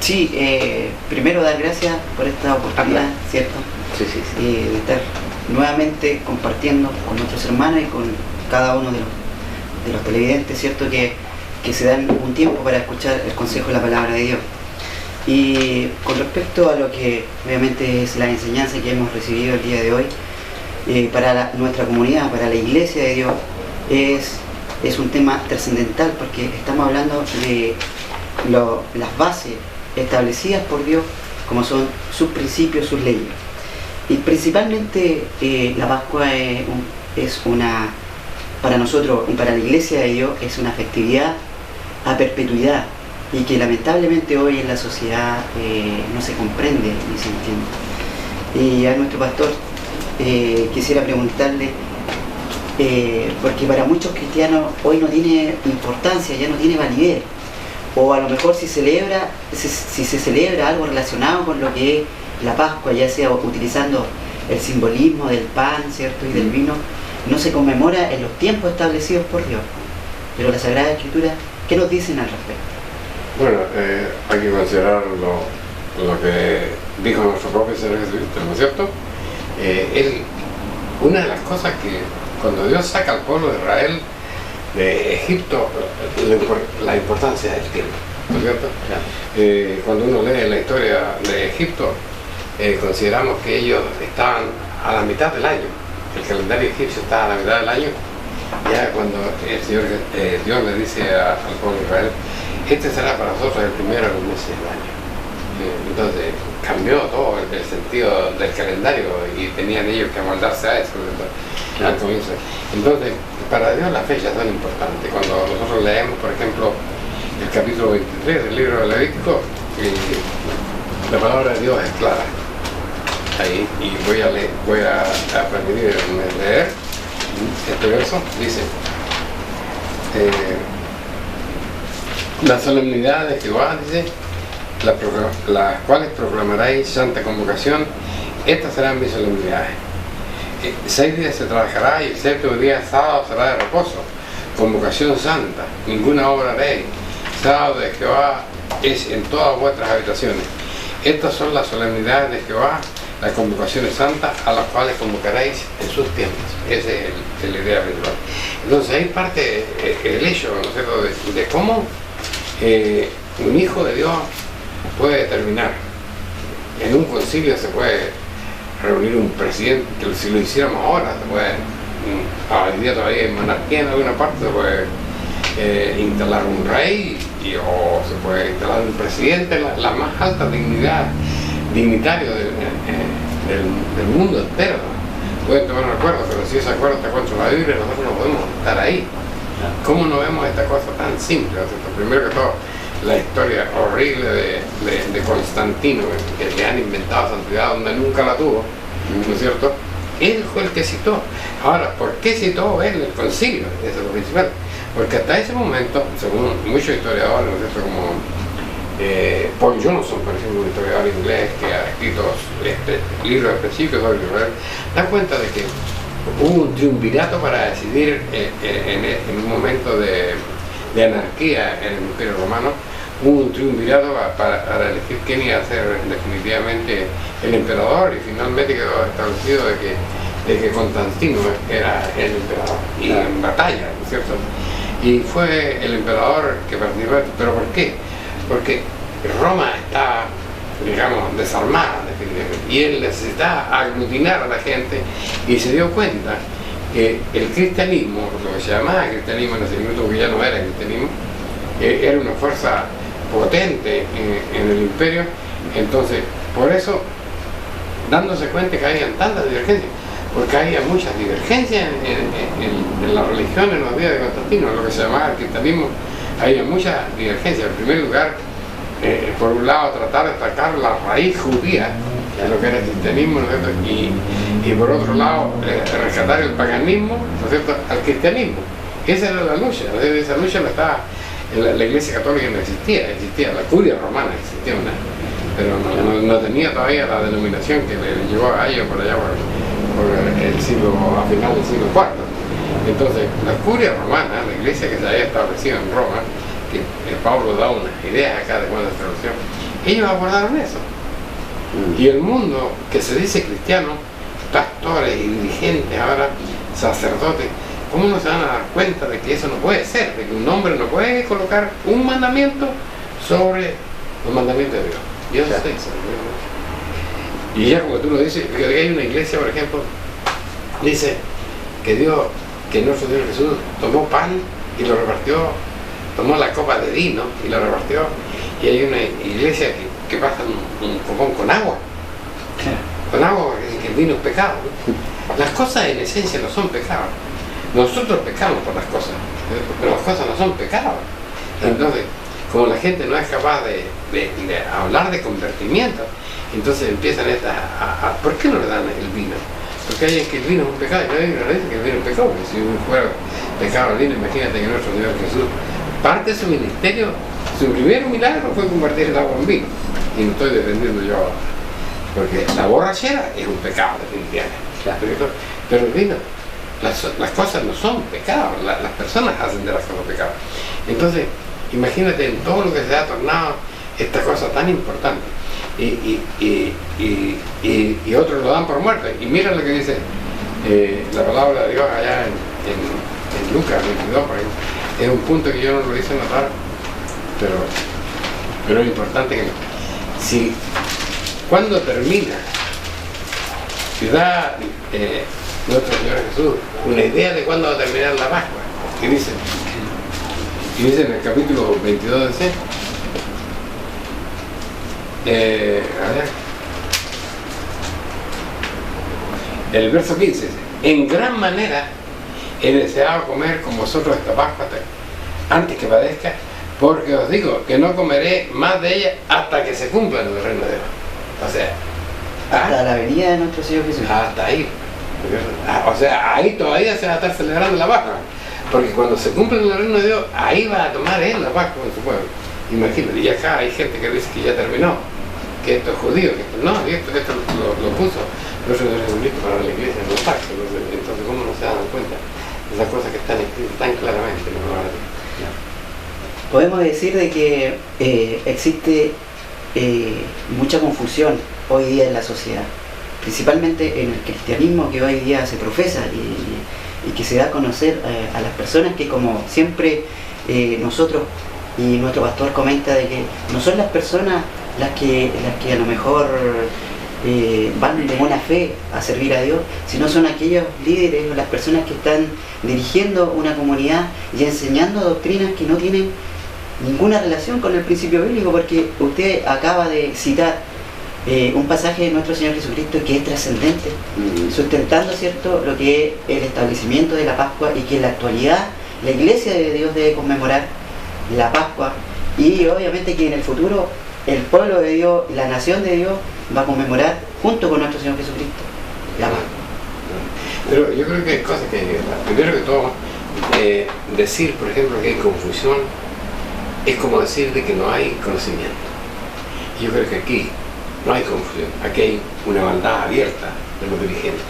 Sí, primero dar gracias por esta oportunidad, ¿cierto? Sí. De estar nuevamente compartiendo con nuestros hermanos y con cada uno de los televidentes, ¿cierto? Que se dan un tiempo para escuchar el consejo de la palabra de Dios. Y con respecto a lo que obviamente es la enseñanza que hemos recibido el día de hoy, para nuestra comunidad, para la Iglesia de Dios, es un tema trascendental, porque estamos hablando de las bases establecidas por Dios, como son sus principios, sus leyes. Y principalmente la Pascua es para nosotros y para la Iglesia de Dios es una festividad a perpetuidad y que lamentablemente hoy en la sociedad no se comprende ni se entiende. Y a nuestro pastor quisiera preguntarle, porque para muchos cristianos hoy no tiene importancia, ya no tiene validez, o a lo mejor si se celebra algo relacionado con lo que es la Pascua, ya sea utilizando el simbolismo del pan, ¿cierto?, y del vino, no se conmemora en los tiempos establecidos por Dios. Pero la Sagrada Escritura, ¿qué nos dicen al respecto? Bueno, hay que considerar lo que dijo nuestro propio Señor Jesucristo, ¿no es cierto? Una de las cosas que cuando Dios saca al pueblo de Israel de Egipto, la importancia del tiempo, ¿no es cierto? Claro. Cuando uno lee la historia de Egipto, consideramos que ellos estaban a la mitad del año, el calendario egipcio estaba a la mitad del año. Ya cuando Dios le dice al pueblo de Israel, este será para nosotros el primero de los meses del año. Entonces cambió todo el sentido del calendario y tenían ellos que amoldarse a eso al comienzo. Entonces, para Dios las fechas son importantes. Cuando nosotros leemos, por ejemplo, el capítulo 23 del libro de Levítico, la palabra de Dios es clara. Ahí, y voy a permitirme leer este verso. Dice: la solemnidad de Jehová, dice, las cuales proclamaréis santa convocación, estas serán mis solemnidades. 6 días se trabajará y el 7º día sábado será de reposo, convocación santa, ninguna obra haréis. Sábado de Jehová es en todas vuestras habitaciones. Estas son las solemnidades de Jehová, las convocaciones santas a las cuales convocaréis en sus tiempos. Esa es la idea principal. Entonces ahí parte el hecho, ¿no es cierto?, de cómo un hijo de Dios puede determinar. En un concilio se puede reunir un presidente, que si lo hiciéramos ahora, se puede, hoy día todavía en monarquía en alguna parte se puede instalar un rey o se puede instalar un presidente, la más alta dignitario del mundo entero. Pueden tomar un acuerdo, pero si ese acuerdo está contra la Biblia, nosotros no podemos estar ahí. ¿Cómo no vemos esta cosa tan simple? O sea, primero que todo, la historia horrible de Constantino, que le han inventado santidad donde nunca la tuvo, ¿no es cierto? Él fue el que citó. Ahora, ¿por qué citó él el concilio? Eso es lo principal. Porque hasta ese momento, según muchos historiadores, ¿no es cierto?, como Paul Johnson, por ejemplo, un historiador inglés que ha escrito libros específicos sobre Israel, da cuenta de que hubo un triunvirato para decidir en un momento de anarquía en el Imperio Romano. Hubo un triunvirato para elegir quién iba a ser definitivamente el emperador, y finalmente quedó establecido de que Constantino era el emperador, y en batalla, ¿no es cierto? Y fue el emperador que participó. ¿Pero por qué? Porque Roma estaba, digamos, desarmada definitivamente, y él necesitaba aglutinar a la gente, y se dio cuenta que el cristianismo, lo que se llamaba cristianismo en ese momento, porque ya no era cristianismo, era una fuerza potente en el imperio. Entonces, por eso, dándose cuenta que había tantas divergencias, porque había muchas divergencias en la religión en los días de Constantino, en lo que se llamaba el cristianismo, había muchas divergencias. En primer lugar, por un lado, tratar de atacar la raíz judía de lo que era el cristianismo, ¿no es cierto?, y por otro lado, rescatar el paganismo, ¿no es cierto?, al cristianismo. Esa era la lucha. Esa lucha no estaba. La Iglesia Católica no existía la curia romana existía, pero no tenía todavía la denominación que le llevó a ellos por allá por el siglo, a final del siglo IV. Entonces, la curia romana, la iglesia que se había establecido en Roma, que Pablo da unas ideas acá de cuando se estableció, ellos abordaron eso. Y el mundo que se dice cristiano, pastores y dirigentes ahora, sacerdotes, ¿cómo no se van a dar cuenta de que eso no puede ser? De que un hombre no puede colocar un mandamiento sobre los mandamientos de Dios. Dios es eso. Y ya como tú lo dices, hay una iglesia, por ejemplo, dice que nuestro Señor Jesús tomó pan y lo repartió, tomó la copa de vino y lo repartió, y hay una iglesia que pasa un copón con agua, porque el vino es pecado, ¿no? Las cosas en esencia no son pecados, Nosotros pecamos por las cosas, pero las cosas no son pecados. Entonces, como la gente no es capaz de hablar de convertimiento, entonces empiezan ¿por qué no le dan el vino? Porque hay que el vino es un pecado, y no dice que el vino es un pecado, porque si fuera pecado el vino, imagínate que nuestro Señor Jesús, parte de su ministerio, su primer milagro fue convertir el agua en vino. Y no estoy defendiendo yo ahora, porque la borrachera es un pecado definitivamente. Claro. Pero el vino, las cosas no son pecados, las personas hacen de las cosas pecados. Entonces, imagínate en todo lo que se ha tornado esta cosa tan importante. Y otros lo dan por muerto. Y mira lo que dice la palabra de Dios allá en Lucas 22, por ahí. Es un punto que yo no lo hice notar, pero es importante que si cuando termina y da nuestro Señor Jesús una idea de cuándo va a terminar la Pascua, que dice en el capítulo 22 de ese, el verso 15 dice: en gran manera he deseado comer con vosotros esta Pascua antes que padezca, porque os digo que no comeré más de ella hasta que se cumpla el reino de Dios. O sea, hasta la venida de nuestro Señor Jesús. Hasta ahí. O sea, ahí todavía se va a estar celebrando la Pascua, porque cuando se cumple el reino de Dios, ahí va a tomar él la Pascua en su pueblo. Imagínate, y acá hay gente que dice que ya terminó, que esto es judío, que esto no, y esto lo puso nuestro Señor Jesucristo para la iglesia, en los pactos. Entonces, ¿cómo no se dan cuenta de esas cosas que están escritas tan claramente en la palabra de Dios? Podemos decir de que existe mucha confusión hoy día en la sociedad, principalmente en el cristianismo que hoy día se profesa y que se da a conocer a las personas, que como siempre nosotros y nuestro pastor comenta de que no son las personas las que a lo mejor van de buena fe a servir a Dios, sino son aquellos líderes o las personas que están dirigiendo una comunidad y enseñando doctrinas que no tienen ninguna relación con el principio bíblico, porque usted acaba de citar un pasaje de nuestro Señor Jesucristo que es trascendente, sustentando, ¿cierto?, lo que es el establecimiento de la Pascua, y que en la actualidad la Iglesia de Dios debe conmemorar la Pascua, y obviamente que en el futuro el pueblo de Dios, la nación de Dios, va a conmemorar junto con nuestro Señor Jesucristo la Pascua. Pero yo creo que hay cosas que, primero que todo, decir, por ejemplo, que hay confusión es como decir de que no hay conocimiento. Yo creo que aquí no hay confusión, aquí hay una maldad abierta de los dirigentes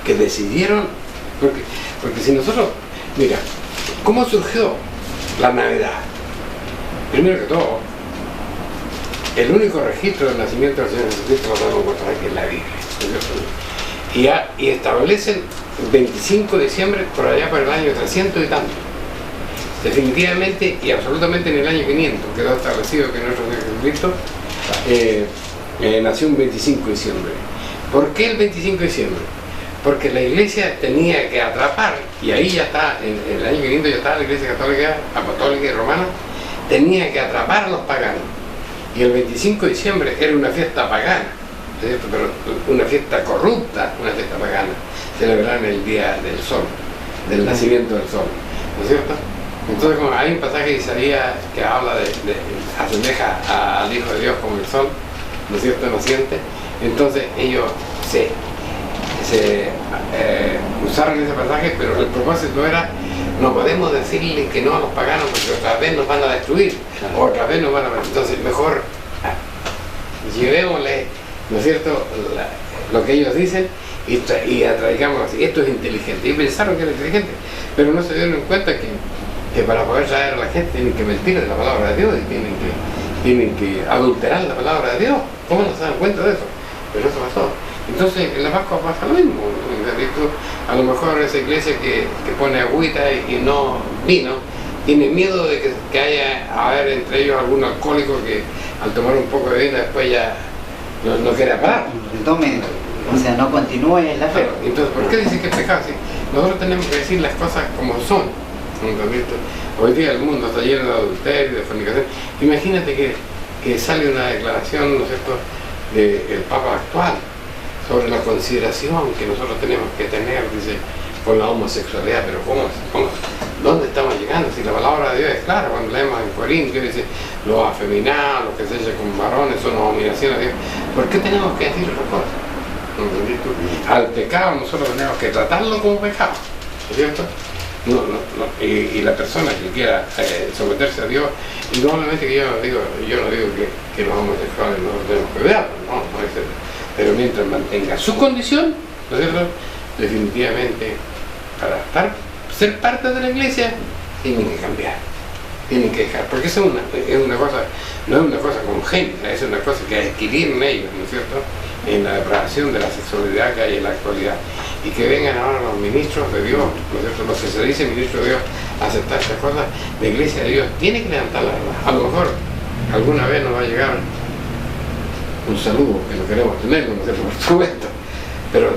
que decidieron, porque si nosotros, mira, ¿cómo surgió la Navidad? Primero que todo, el único registro del nacimiento del Señor Jesucristo lo podemos encontrar aquí en la Biblia, y establecen 25 de diciembre por allá por el año 300 y tanto. Definitivamente y absolutamente en el año 500 quedó establecido que nuestro Señor Jesucristo nació un 25 de diciembre. ¿Por qué el 25 de diciembre? Porque la iglesia tenía que atrapar, y ahí ya está, en el año 500 ya está la iglesia católica, apostólica y romana, tenía que atrapar a los paganos. Y el 25 de diciembre era una fiesta pagana, ¿cierto? Pero una fiesta corrupta, una fiesta pagana, celebraban el día del sol, del nacimiento del sol, ¿no es cierto? Entonces, como hay un pasaje de Isaías que habla asemeja al Hijo de Dios como el sol, ¿no es cierto?, naciente. Entonces ellos usaron ese pasaje, pero el propósito era: no podemos decirle que no a los paganos porque otra vez nos van a destruir, o otra vez nos van a... Entonces mejor llevémosle, ¿no es cierto?, lo que ellos dicen y atraigamos así. Esto es inteligente. Y pensaron que era inteligente, pero no se dieron cuenta que para poder traer a la gente tienen que mentir de la palabra de Dios y tienen que adulterar la palabra de Dios. ¿Cómo no se dan cuenta de eso? Pero eso pasó. Entonces en la Pascua pasa lo mismo. A lo mejor esa iglesia que pone agüita y no vino, tiene miedo de que haya entre ellos algún alcohólico que al tomar un poco de vino después ya no quiera parar. O sea, no continúe en la fe. Entonces, ¿por qué dice que es pecado? ¿Sí? Nosotros tenemos que decir las cosas como son. Hoy día el mundo está lleno de adulterio, de fornicación. Imagínate que sale una declaración, ¿no es cierto?, del Papa actual sobre la consideración que nosotros tenemos que tener, dice, con la homosexualidad, pero ¿dónde estamos llegando? Si la palabra de Dios es clara, cuando leemos en Corintios dice los afeminados, los que se echan con varones son abominación a Dios. ¿Por qué tenemos que decir otra cosa? ¿No entendés tú? Al pecado nosotros tenemos que tratarlo como pecado, ¿no es cierto? Y la persona que quiera someterse a Dios, indudablemente que yo no digo que los homosexuales no tenemos que verlos, no es cierto. Pero mientras mantenga su condición, ¿no es cierto? Definitivamente, para ser parte de la iglesia, tienen que cambiar, tienen que dejar, porque eso es una cosa, no es una cosa congénita, es una cosa que adquirir en ellos, ¿no es cierto?, en la depravación de la sexualidad que hay en la actualidad, y que vengan ahora los ministros de Dios, ¿no es cierto?, los que se dicen ministros de Dios, a aceptar estas cosas. La iglesia de Dios tiene que levantar la verdad. A lo mejor alguna vez nos va a llegar un saludo, que no queremos tenerlo, ¿no es cierto?, por supuesto, pero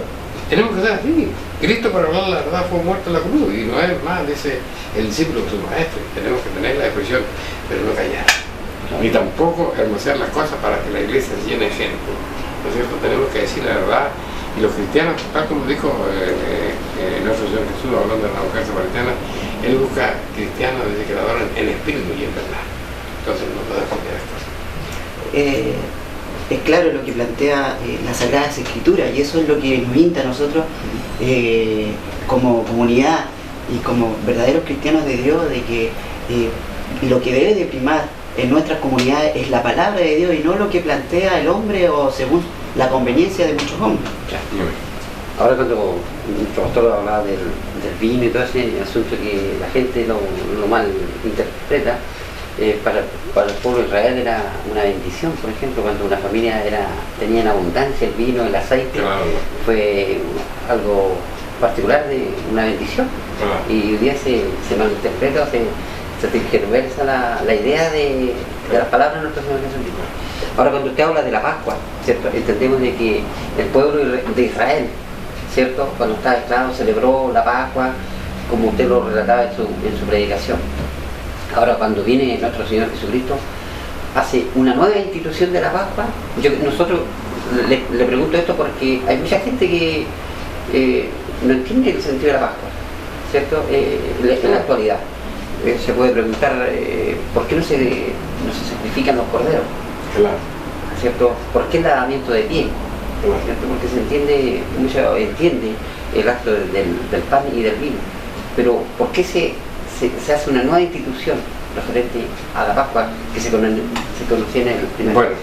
tenemos que ser así. Cristo, para hablar la verdad, fue muerto en la cruz, y no es más, dice el discípulo que su maestro. Tenemos que tener la expresión, pero no callar, ni tampoco hermosear las cosas para que la iglesia se llene de gente, ¿no es cierto? Tenemos que decir la verdad, y los cristianos, tal como dijo nuestro Señor Jesús, hablando de la mujer samaritana, Él busca cristianos desde que la adoran en espíritu y en verdad. Entonces no podemos cambiar las cosas. Es claro lo que plantea las Sagradas Escrituras, y eso es lo que nos insta a nosotros como comunidad y como verdaderos cristianos de Dios, de que lo que debe de primar en nuestras comunidades es la palabra de Dios y no lo que plantea el hombre o según la conveniencia de muchos hombres. Claro. Ahora cuando nuestro pastor hablaba del vino y todo ese asunto que la gente lo mal interpreta, para el pueblo de Israel era una bendición. Por ejemplo, cuando una familia tenía en abundancia el vino, el aceite, claro, fue algo particular, de una bendición. Claro. Y hoy día se malinterpreta, se tergiversa la idea de las palabras de nuestro Señor Jesucristo. Ahora, cuando usted habla de la Pascua, ¿cierto?, entendemos de que el pueblo de Israel, ¿cierto?, cuando estaba esclavo celebró la Pascua, como usted lo relataba en su predicación. Ahora, cuando viene nuestro Señor Jesucristo, hace una nueva institución de la Pascua. Nosotros le pregunto esto porque hay mucha gente que no entiende el sentido de la Pascua, ¿cierto?, en la actualidad. Se puede preguntar por qué no se sacrifican los corderos, claro, ¿cierto? ¿Por qué el lavamiento de pie? ¿Cierto? Porque mucho entiende el acto del pan y del vino, pero ¿por qué se hace una nueva institución referente a la Pascua que se conocía en el primer? Bueno,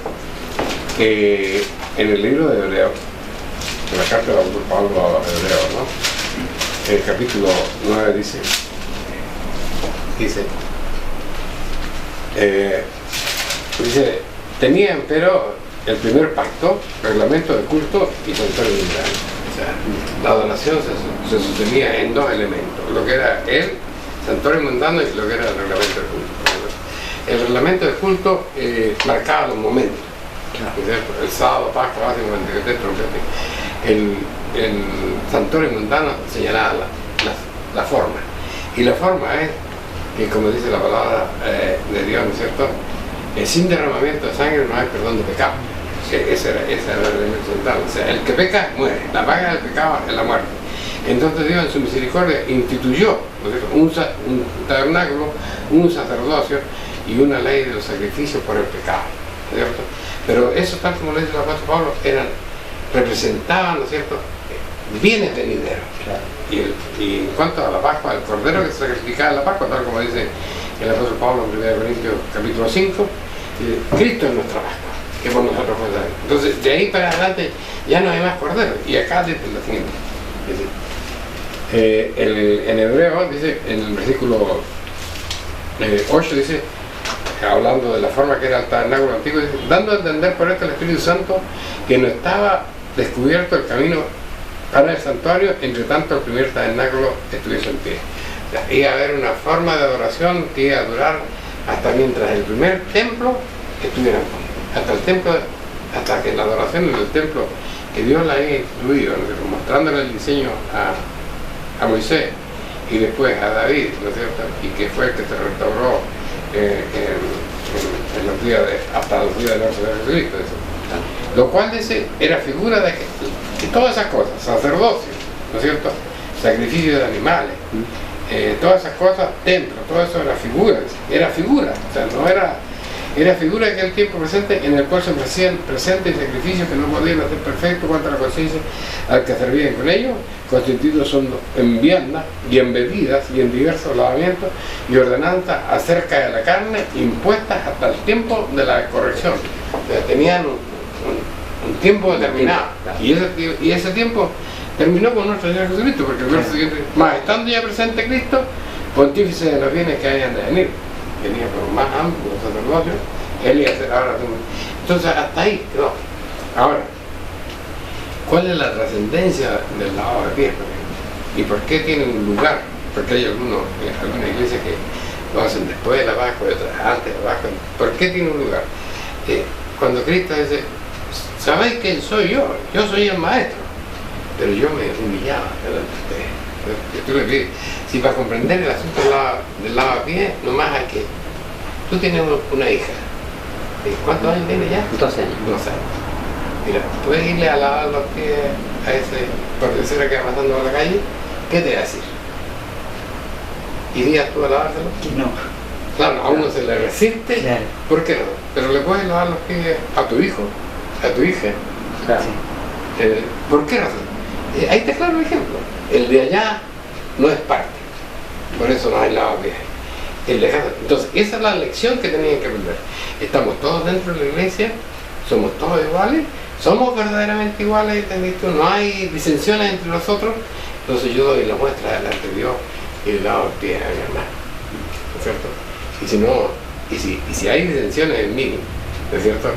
en el libro de Hebreos, en la carta del apóstol Pablo a los Hebreos, ¿no?, el capítulo 9 dice, tenían pero el primer pacto, reglamento de culto y santuario mundano. O sea, la adoración se sostenía en dos elementos, lo que era el santuario mundano y lo que era el reglamento de culto. El reglamento de culto marcaba los momentos. Claro. El sábado, Pascua, básicamente, el santuario mundano señalaba la forma. Y la forma es que, como dice la palabra de Dios, ¿no es cierto?, sin derramamiento de sangre no hay perdón de pecado. Ese era el elemento central. O sea, el que peca muere. La paga del pecado es la muerte. Entonces Dios, en su misericordia, instituyó, ¿no es cierto?, un tabernáculo, un sacerdocio y una ley de los sacrificios por el pecado, ¿no es cierto? Pero eso, tal como lo dice el apóstol Pablo, representaban, ¿no es cierto?, bienes venideros. Claro. Y en cuanto a la Pascua, el cordero que se sacrificaba en la Pascua, tal como dice el apóstol Pablo en 1 Corintios capítulo 5, Cristo es nuestra Pascua, que por nosotros fue dado. Entonces, de ahí para adelante ya no hay más cordero. Y acá dice lo siguiente. En Hebreo dice, en el versículo 8 dice, hablando de la forma que era el tabernáculo antiguo, dice, dando a entender por esto al Espíritu Santo que no estaba descubierto el camino para el santuario, entre tanto el primer tabernáculo estuviese en pie. Iba a haber una forma de adoración que iba a durar hasta mientras el primer templo estuviera en pie, hasta que la adoración en el templo que Dios la había instituido, ¿no?, mostrándole el diseño a Moisés y después a David, ¿no es cierto?, y que fue el que se restauró en los días hasta los días de nuestro Señor Jesucristo. Lo cual dice, era figura de que todas esas cosas, sacerdocio, ¿no es cierto?, sacrificio de animales, todas esas cosas, templos, todo eso era figura, o sea, no era figura de aquel tiempo presente en el cual se ofrecían presentes y sacrificios que no podían hacer perfecto cuanto a la conciencia al que servían con ellos, constituidos son en viandas y en bebidas y en diversos lavamientos y ordenanzas acerca de la carne impuestas hasta el tiempo de la corrección. O sea, tenían un tiempo determinado, y ese tiempo terminó con nuestro Señor Jesucristo, porque el verso siguiente, más estando ya presente Cristo, pontífice de los bienes que hayan de venir, venía por más amplio sacerdocio, él iba a ser ahora. Entonces hasta ahí quedó. Ahora, ¿cuál es la trascendencia del lavado de pies? ¿Y por qué tiene un lugar? Porque hay algunas iglesias que lo hacen después de la Pascua y otras antes de la Pascua. ¿Por qué tiene un lugar? Cuando Cristo dice, ¿sabéis quién soy yo? Yo soy el maestro, pero yo me humillaba delante de ustedes. Tú le pides, si para comprender el asunto del lavapiés, nomás hay que... Tú tienes una hija, ¿cuántos años tiene ya? 12 años. 12 años. Mira, puedes irle a lavar los pies a ese portecero que va pasando por la calle, ¿qué te va a decir? ¿Irías tú a lavárselo? No. Claro, a uno se le resiste, Claro. ¿por qué no? Pero le puedes lavar los pies a tu hijo, a tu hija. Claro. Sí. ¿Por qué razón? Ahí está claro el ejemplo. El de allá no es parte, por eso no hay lavapiés. El de acá. Entonces, esa es la lección que tenían que aprender. Estamos todos dentro de la iglesia, somos todos iguales, somos verdaderamente iguales, ¿entendiste? No hay disensiones entre nosotros. Entonces yo doy la muestra delante de Dios y le lavo el pie a mi hermano, ¿no es cierto? Y si no, y si hay disensiones en mí, ¿no es cierto?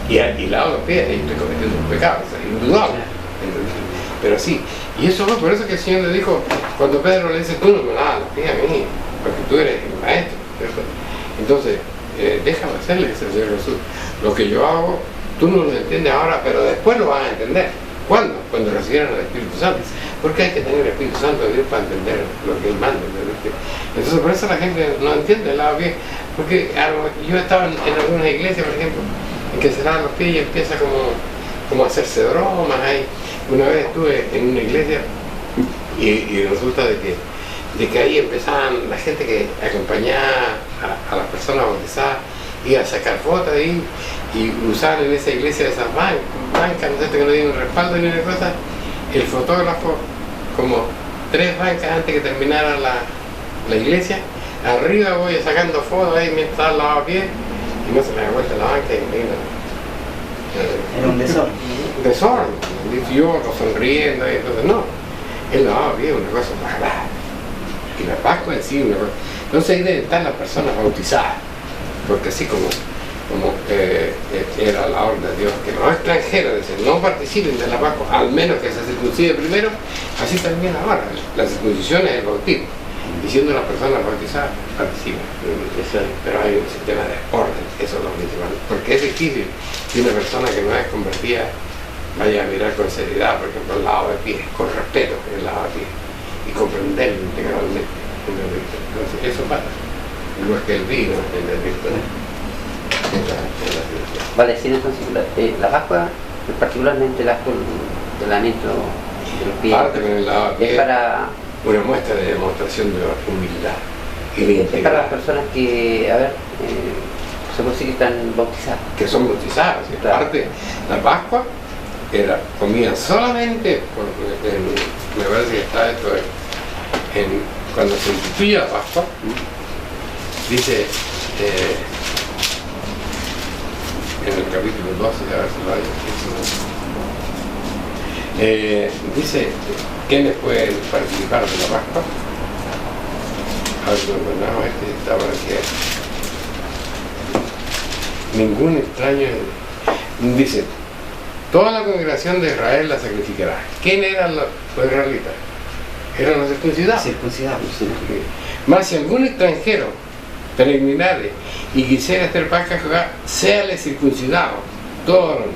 Y lavo los pies, y estoy cometiendo un pecado, o sea, indudable. ¿Entendés? Pero sí, y eso fue por eso que el Señor le dijo, cuando Pedro le dice, tú no me lavas los pies a mí, porque tú eres el maestro, ¿cierto? Entonces, déjame hacerle, dice el Señor Jesús, lo que yo hago, tú no lo entiendes ahora, pero después lo vas a entender. ¿Cuándo? Cuando recibieran el Espíritu Santo. Porque hay que tener el Espíritu Santo de Dios para entender lo que Él manda. Entonces por eso la gente no entiende el lavapiés. Porque yo estaba en algunas iglesias, por ejemplo, en que se lavan los pies y empieza como a hacerse bromas ahí. Una vez estuve en una iglesia y resulta de que ahí empezaban la gente que acompañaba a las personas bautizadas, iba a sacar fotos ahí y usaban en esa iglesia esas bancas, no sé, que no tienen un respaldo ni una cosa, el fotógrafo como 3 bancas antes que terminara la iglesia, arriba voy sacando fotos ahí mientras estaba lavapiés y no se me da vuelta la banca y me vino. Era un desorden. Desorden, yo sonriendo y entonces no, el lavapiés es una cosa sagrada y la Pascua en sí una cosa. Entonces ahí deben estar las personas bautizadas, porque así como era la orden de Dios, que los extranjeros no participen de la Pascua, al menos que se circuncide primero, así también ahora, la circuncisión es el bautismo, y siendo las personas bautizadas, participan. Pero hay un sistema de orden, eso es lo principal, porque es difícil que una persona que no es convertida vaya a mirar con seriedad, por ejemplo, el lavado de pies, con respeto el lavado de pies, y comprenderlo integralmente. Entonces, eso pasa. No es que el vino, Vale, decir entonces, la Pascua, particularmente el acto del lamento de los pies, parte con el lavado de pies, es para... una muestra de demostración de humildad y de Es para las integridad, personas que, a ver, se puede decir que están bautizadas. que son bautizadas. Y Claro. aparte, la Pascua comían solamente, me parece que está esto cuando se instituye la Pascua, dice en el capítulo 12, a ver si lo hay, dice quiénes pueden participar de la Pascua. A ver, no, está por aquí. Ningún extraño, dice, toda la congregación de Israel la sacrificará. ¿Quién eran los israelitas? Eran los circuncidados. Circuncidado. Mas si algún extranjero peregrinare y quisiera hacer Pascua a Jehová, séale circuncidado. Todo.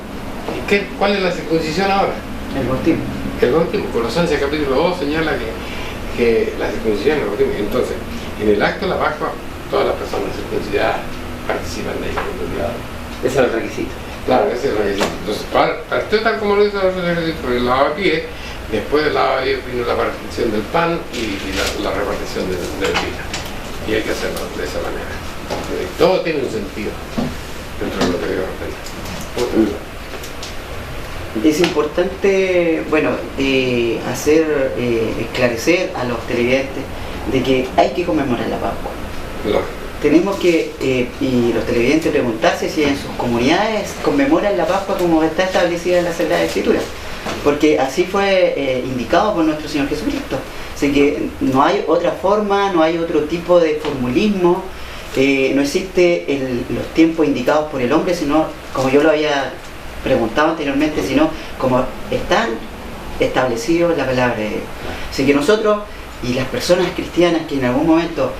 ¿Y cuál es la circuncisión ahora? El bautismo. El bautismo. Colosenses capítulo 2 señala que la circuncisión es el bautismo. Entonces, en el acto de la Pascua, todas las personas circuncidadas participan de ello. Ese es el requisito. Claro, ese es lo que dice. Entonces, partió tal como lo hizo por el lavapiés. Después del lavapiés vino la partición del pan y la repartición del vino. Y hay que hacerlo de esa manera. Todo tiene un sentido dentro de lo que Dios ordena. Es importante, bueno, esclarecer a los televidentes de que hay que conmemorar la Pascua. Lógico. Tenemos que, y los televidentes, preguntarse si en sus comunidades conmemoran la Pascua como está establecida en la Sagrada Escritura, porque así fue indicado por nuestro Señor Jesucristo. Así que no hay otra forma, no hay otro tipo de formulismo, no existe los tiempos indicados por el hombre, sino, como yo lo había preguntado anteriormente, sino como están establecidos en la palabra de Dios. Así que nosotros y las personas cristianas que en algún momento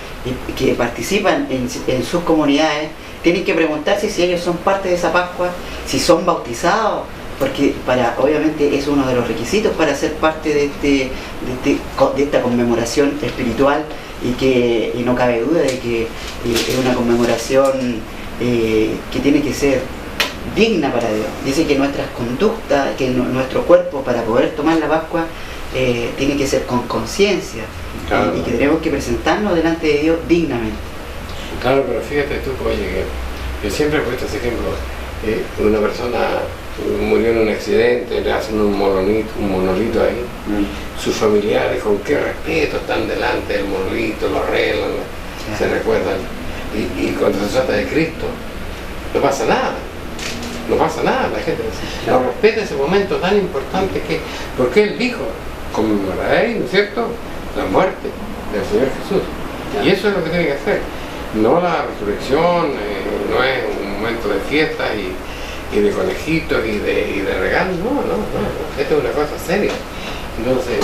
que participan en sus comunidades tienen que preguntarse si ellos son parte de esa Pascua, si son bautizados, porque obviamente es uno de los requisitos para ser parte de esta conmemoración espiritual, y no cabe duda de que es una conmemoración que tiene que ser digna para Dios. Dice que nuestras conductas, que nuestro cuerpo para poder tomar la Pascua tiene que ser con conciencia, claro, y que tenemos que presentarnos delante de Dios dignamente. Claro, pero fíjate tú, oye, que yo siempre he puesto ese ejemplo. Una persona murió en un accidente, le hacen un monolito ahí. Sus familiares con qué respeto están delante del monolito, lo arreglan, se recuerdan. Y cuando se trata de Cristo, no pasa nada. No pasa nada, la gente no respeta ese momento tan importante porque Él dijo, conmemoraréis, ¿no es cierto?, la muerte del Señor Jesús. Y eso es lo que tiene que hacer. No la resurrección, no es un momento de fiestas y de conejitos y de regalos, no. Esto es una cosa seria. Entonces,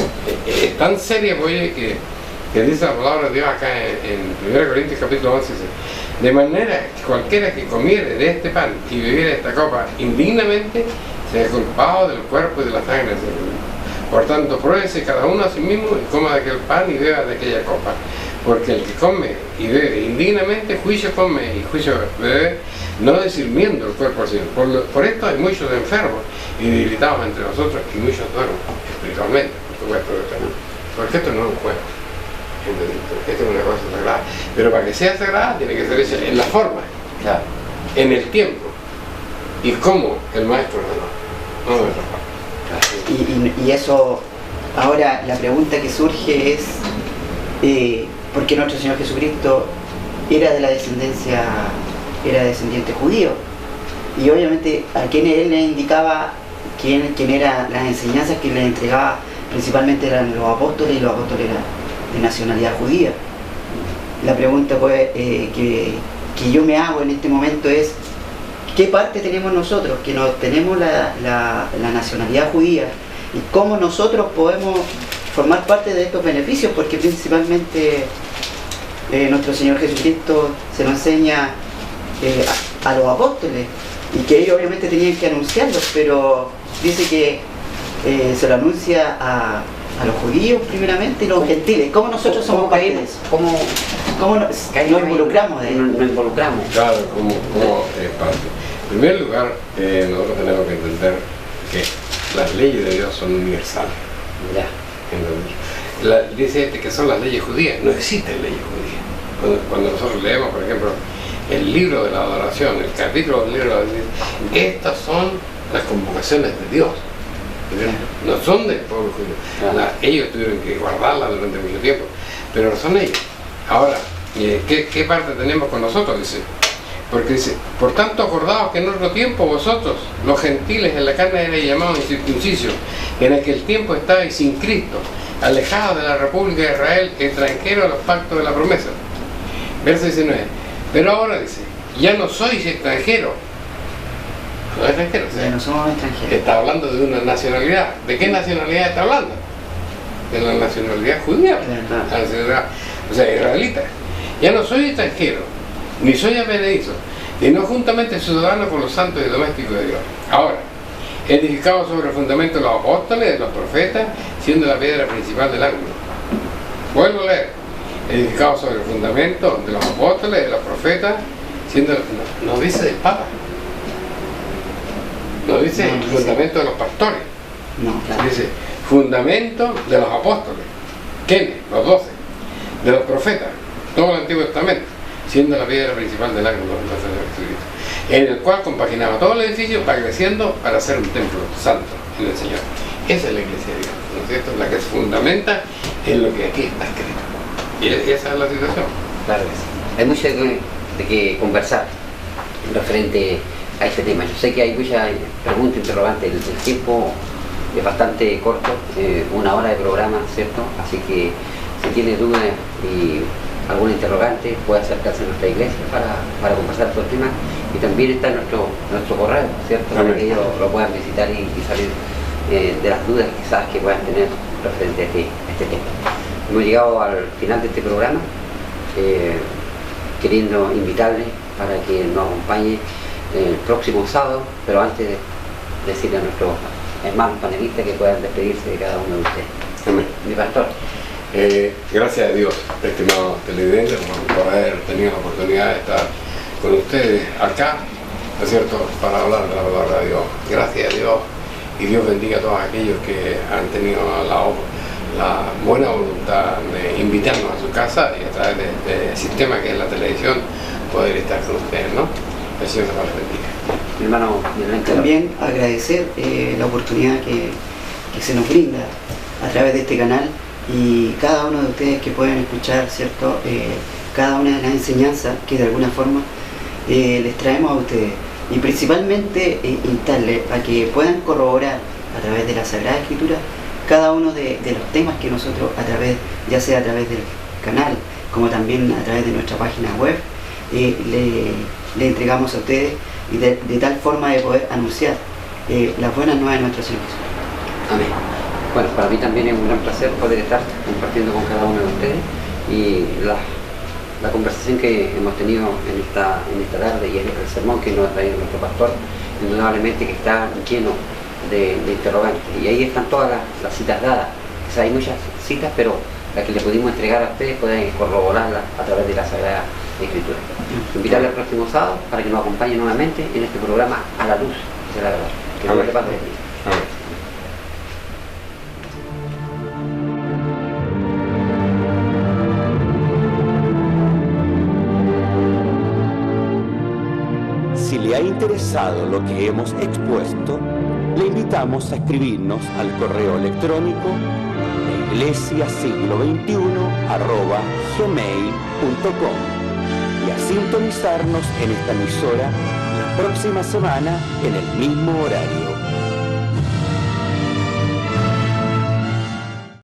es tan seria, oye, que dice la palabra de Dios acá en 1 Corintios capítulo 11, dice: de manera que cualquiera que comiere de este pan y bebiere de esta copa indignamente, sea culpado del cuerpo y de la sangre del Señor. Por tanto, pruébese cada uno a sí mismo y coma de aquel pan y beba de aquella copa. Porque el que come y bebe indignamente, juicio come y juicio bebe, no discerniendo el cuerpo al Señor. Por esto hay muchos enfermos y debilitados entre nosotros, y muchos duermen espiritualmente, por supuesto. Porque esto no es un juego. Esto es una cosa sagrada. Pero para que sea sagrada, tiene que ser hecha en la forma, Claro. en el tiempo y como el maestro ordenó, no de otra forma. Y eso, ahora la pregunta que surge es ¿por qué nuestro Señor Jesucristo era descendiente judío? Y obviamente a quien Él le indicaba quién eran las enseñanzas que le entregaba, principalmente eran los apóstoles, y los apóstoles eran de nacionalidad judía. La pregunta pues, que yo me hago en este momento es: ¿qué parte tenemos nosotros que no tenemos la nacionalidad judía? ¿Y cómo nosotros podemos formar parte de estos beneficios? Porque principalmente nuestro Señor Jesucristo se lo enseña a los apóstoles, y que ellos obviamente tenían que anunciarlos, pero dice que se lo anuncia a los judíos primeramente y los gentiles. ¿Cómo nosotros somos parte de eso? ¿Cómo nos involucramos de ello? Nos involucramos. Claro, como parte. En primer lugar, nosotros tenemos que entender que las leyes de Dios son universales. Ya. Dice que son las leyes judías. No existen leyes judías. Cuando nosotros leemos, por ejemplo, el libro de la adoración, el capítulo del libro de la adoración, estas son las convocaciones de Dios. No son del pueblo judío. Ellos tuvieron que guardarlas durante mucho tiempo, pero no son ellos. Ahora, ¿qué parte tenemos con nosotros? Dice, porque dice: por tanto, acordaos que en otro tiempo vosotros, los gentiles, en la carne erais llamados incircuncisos, en aquel tiempo estabais sin Cristo, alejados de la República de Israel, extranjeros a los pactos de la promesa. Verso 19. Pero ahora dice: ya no sois extranjeros. No extranjeros. Ya no somos extranjeros. Está hablando de una nacionalidad. ¿De qué nacionalidad está hablando? De la nacionalidad judía. La nacionalidad, o sea, israelita. Ya no soy extranjero, ni soy advenedizo, sino juntamente ciudadano con los santos y domésticos de Dios. Ahora, edificado sobre el fundamento de los apóstoles, de los profetas, siendo la piedra principal del ángulo. Vuelvo a leer. Edificado sobre el fundamento de los apóstoles, de los profetas, siendo... No dice del Papa. No dice No, no dice. fundamento de los pastores. No, Dice fundamento de los apóstoles. ¿Quiénes? Los 12. De los profetas. Todo el Antiguo Testamento. Siendo la piedra principal del ángulo de Jesucristo. En el cual compaginaba todo el edificio, va creciendo para ser un templo santo en el Señor. Esa es la iglesia de Dios, ¿no es cierto? La que se fundamenta en lo que aquí está escrito. Y esa es la situación. Claro que sí. Hay mucho de que conversar referente a este tema. Yo sé que hay muchas preguntas, interrogantes. El tiempo es bastante corto, 1 hora de programa, ¿cierto? Así que si tiene dudas y algún interrogante, puede acercarse a nuestra iglesia para conversar todo el tema. Y también está nuestro correo, ¿cierto? Para que ellos lo puedan visitar y salir de las dudas quizás que puedan tener referente a este tema. Hemos llegado al final de este programa, queriendo invitarles para que nos acompañe el próximo sábado, pero antes de decirle a nuestros hermanos panelistas que puedan despedirse de cada uno de ustedes. Amén. Mi pastor. Gracias a Dios, estimados televidentes, por haber tenido la oportunidad de estar con ustedes acá, ¿no es cierto?, para hablar de la palabra de Dios. Gracias a Dios, y Dios bendiga a todos aquellos que han tenido la buena voluntad de invitarnos a su casa y a través de este sistema que es la televisión poder estar con ustedes, ¿no? El Señor nos bendiga. Mi hermano, también agradecer la oportunidad que se nos brinda a través de este canal y cada uno de ustedes que puedan escuchar, ¿cierto? Cada una de las enseñanzas que de alguna forma les traemos a ustedes, y principalmente instarles a que puedan corroborar a través de la Sagrada Escritura cada uno de los temas que nosotros ya sea a través del canal como también a través de nuestra página web le entregamos a ustedes, y de tal forma de poder anunciar las buenas nuevas de nuestro Señor Jesús. amén. Bueno, para mí también es un gran placer poder estar compartiendo con cada uno de ustedes y la conversación que hemos tenido en esta tarde y el sermón que nos ha traído nuestro pastor, indudablemente que está lleno de interrogantes, y ahí están todas las citas dadas. O sea, hay muchas citas, pero las que le pudimos entregar a ustedes pueden corroborarlas a través de la Sagrada Escritura. Invitarle al próximo sábado para que nos acompañe nuevamente en este programa A la Luz de la Verdad. Que Dios le bendiga. Amén. Si le ha interesado lo que hemos expuesto, le invitamos a escribirnos al correo electrónico iglesiasiglo21@gmail.com y a sintonizarnos en esta emisora la próxima semana en el mismo horario.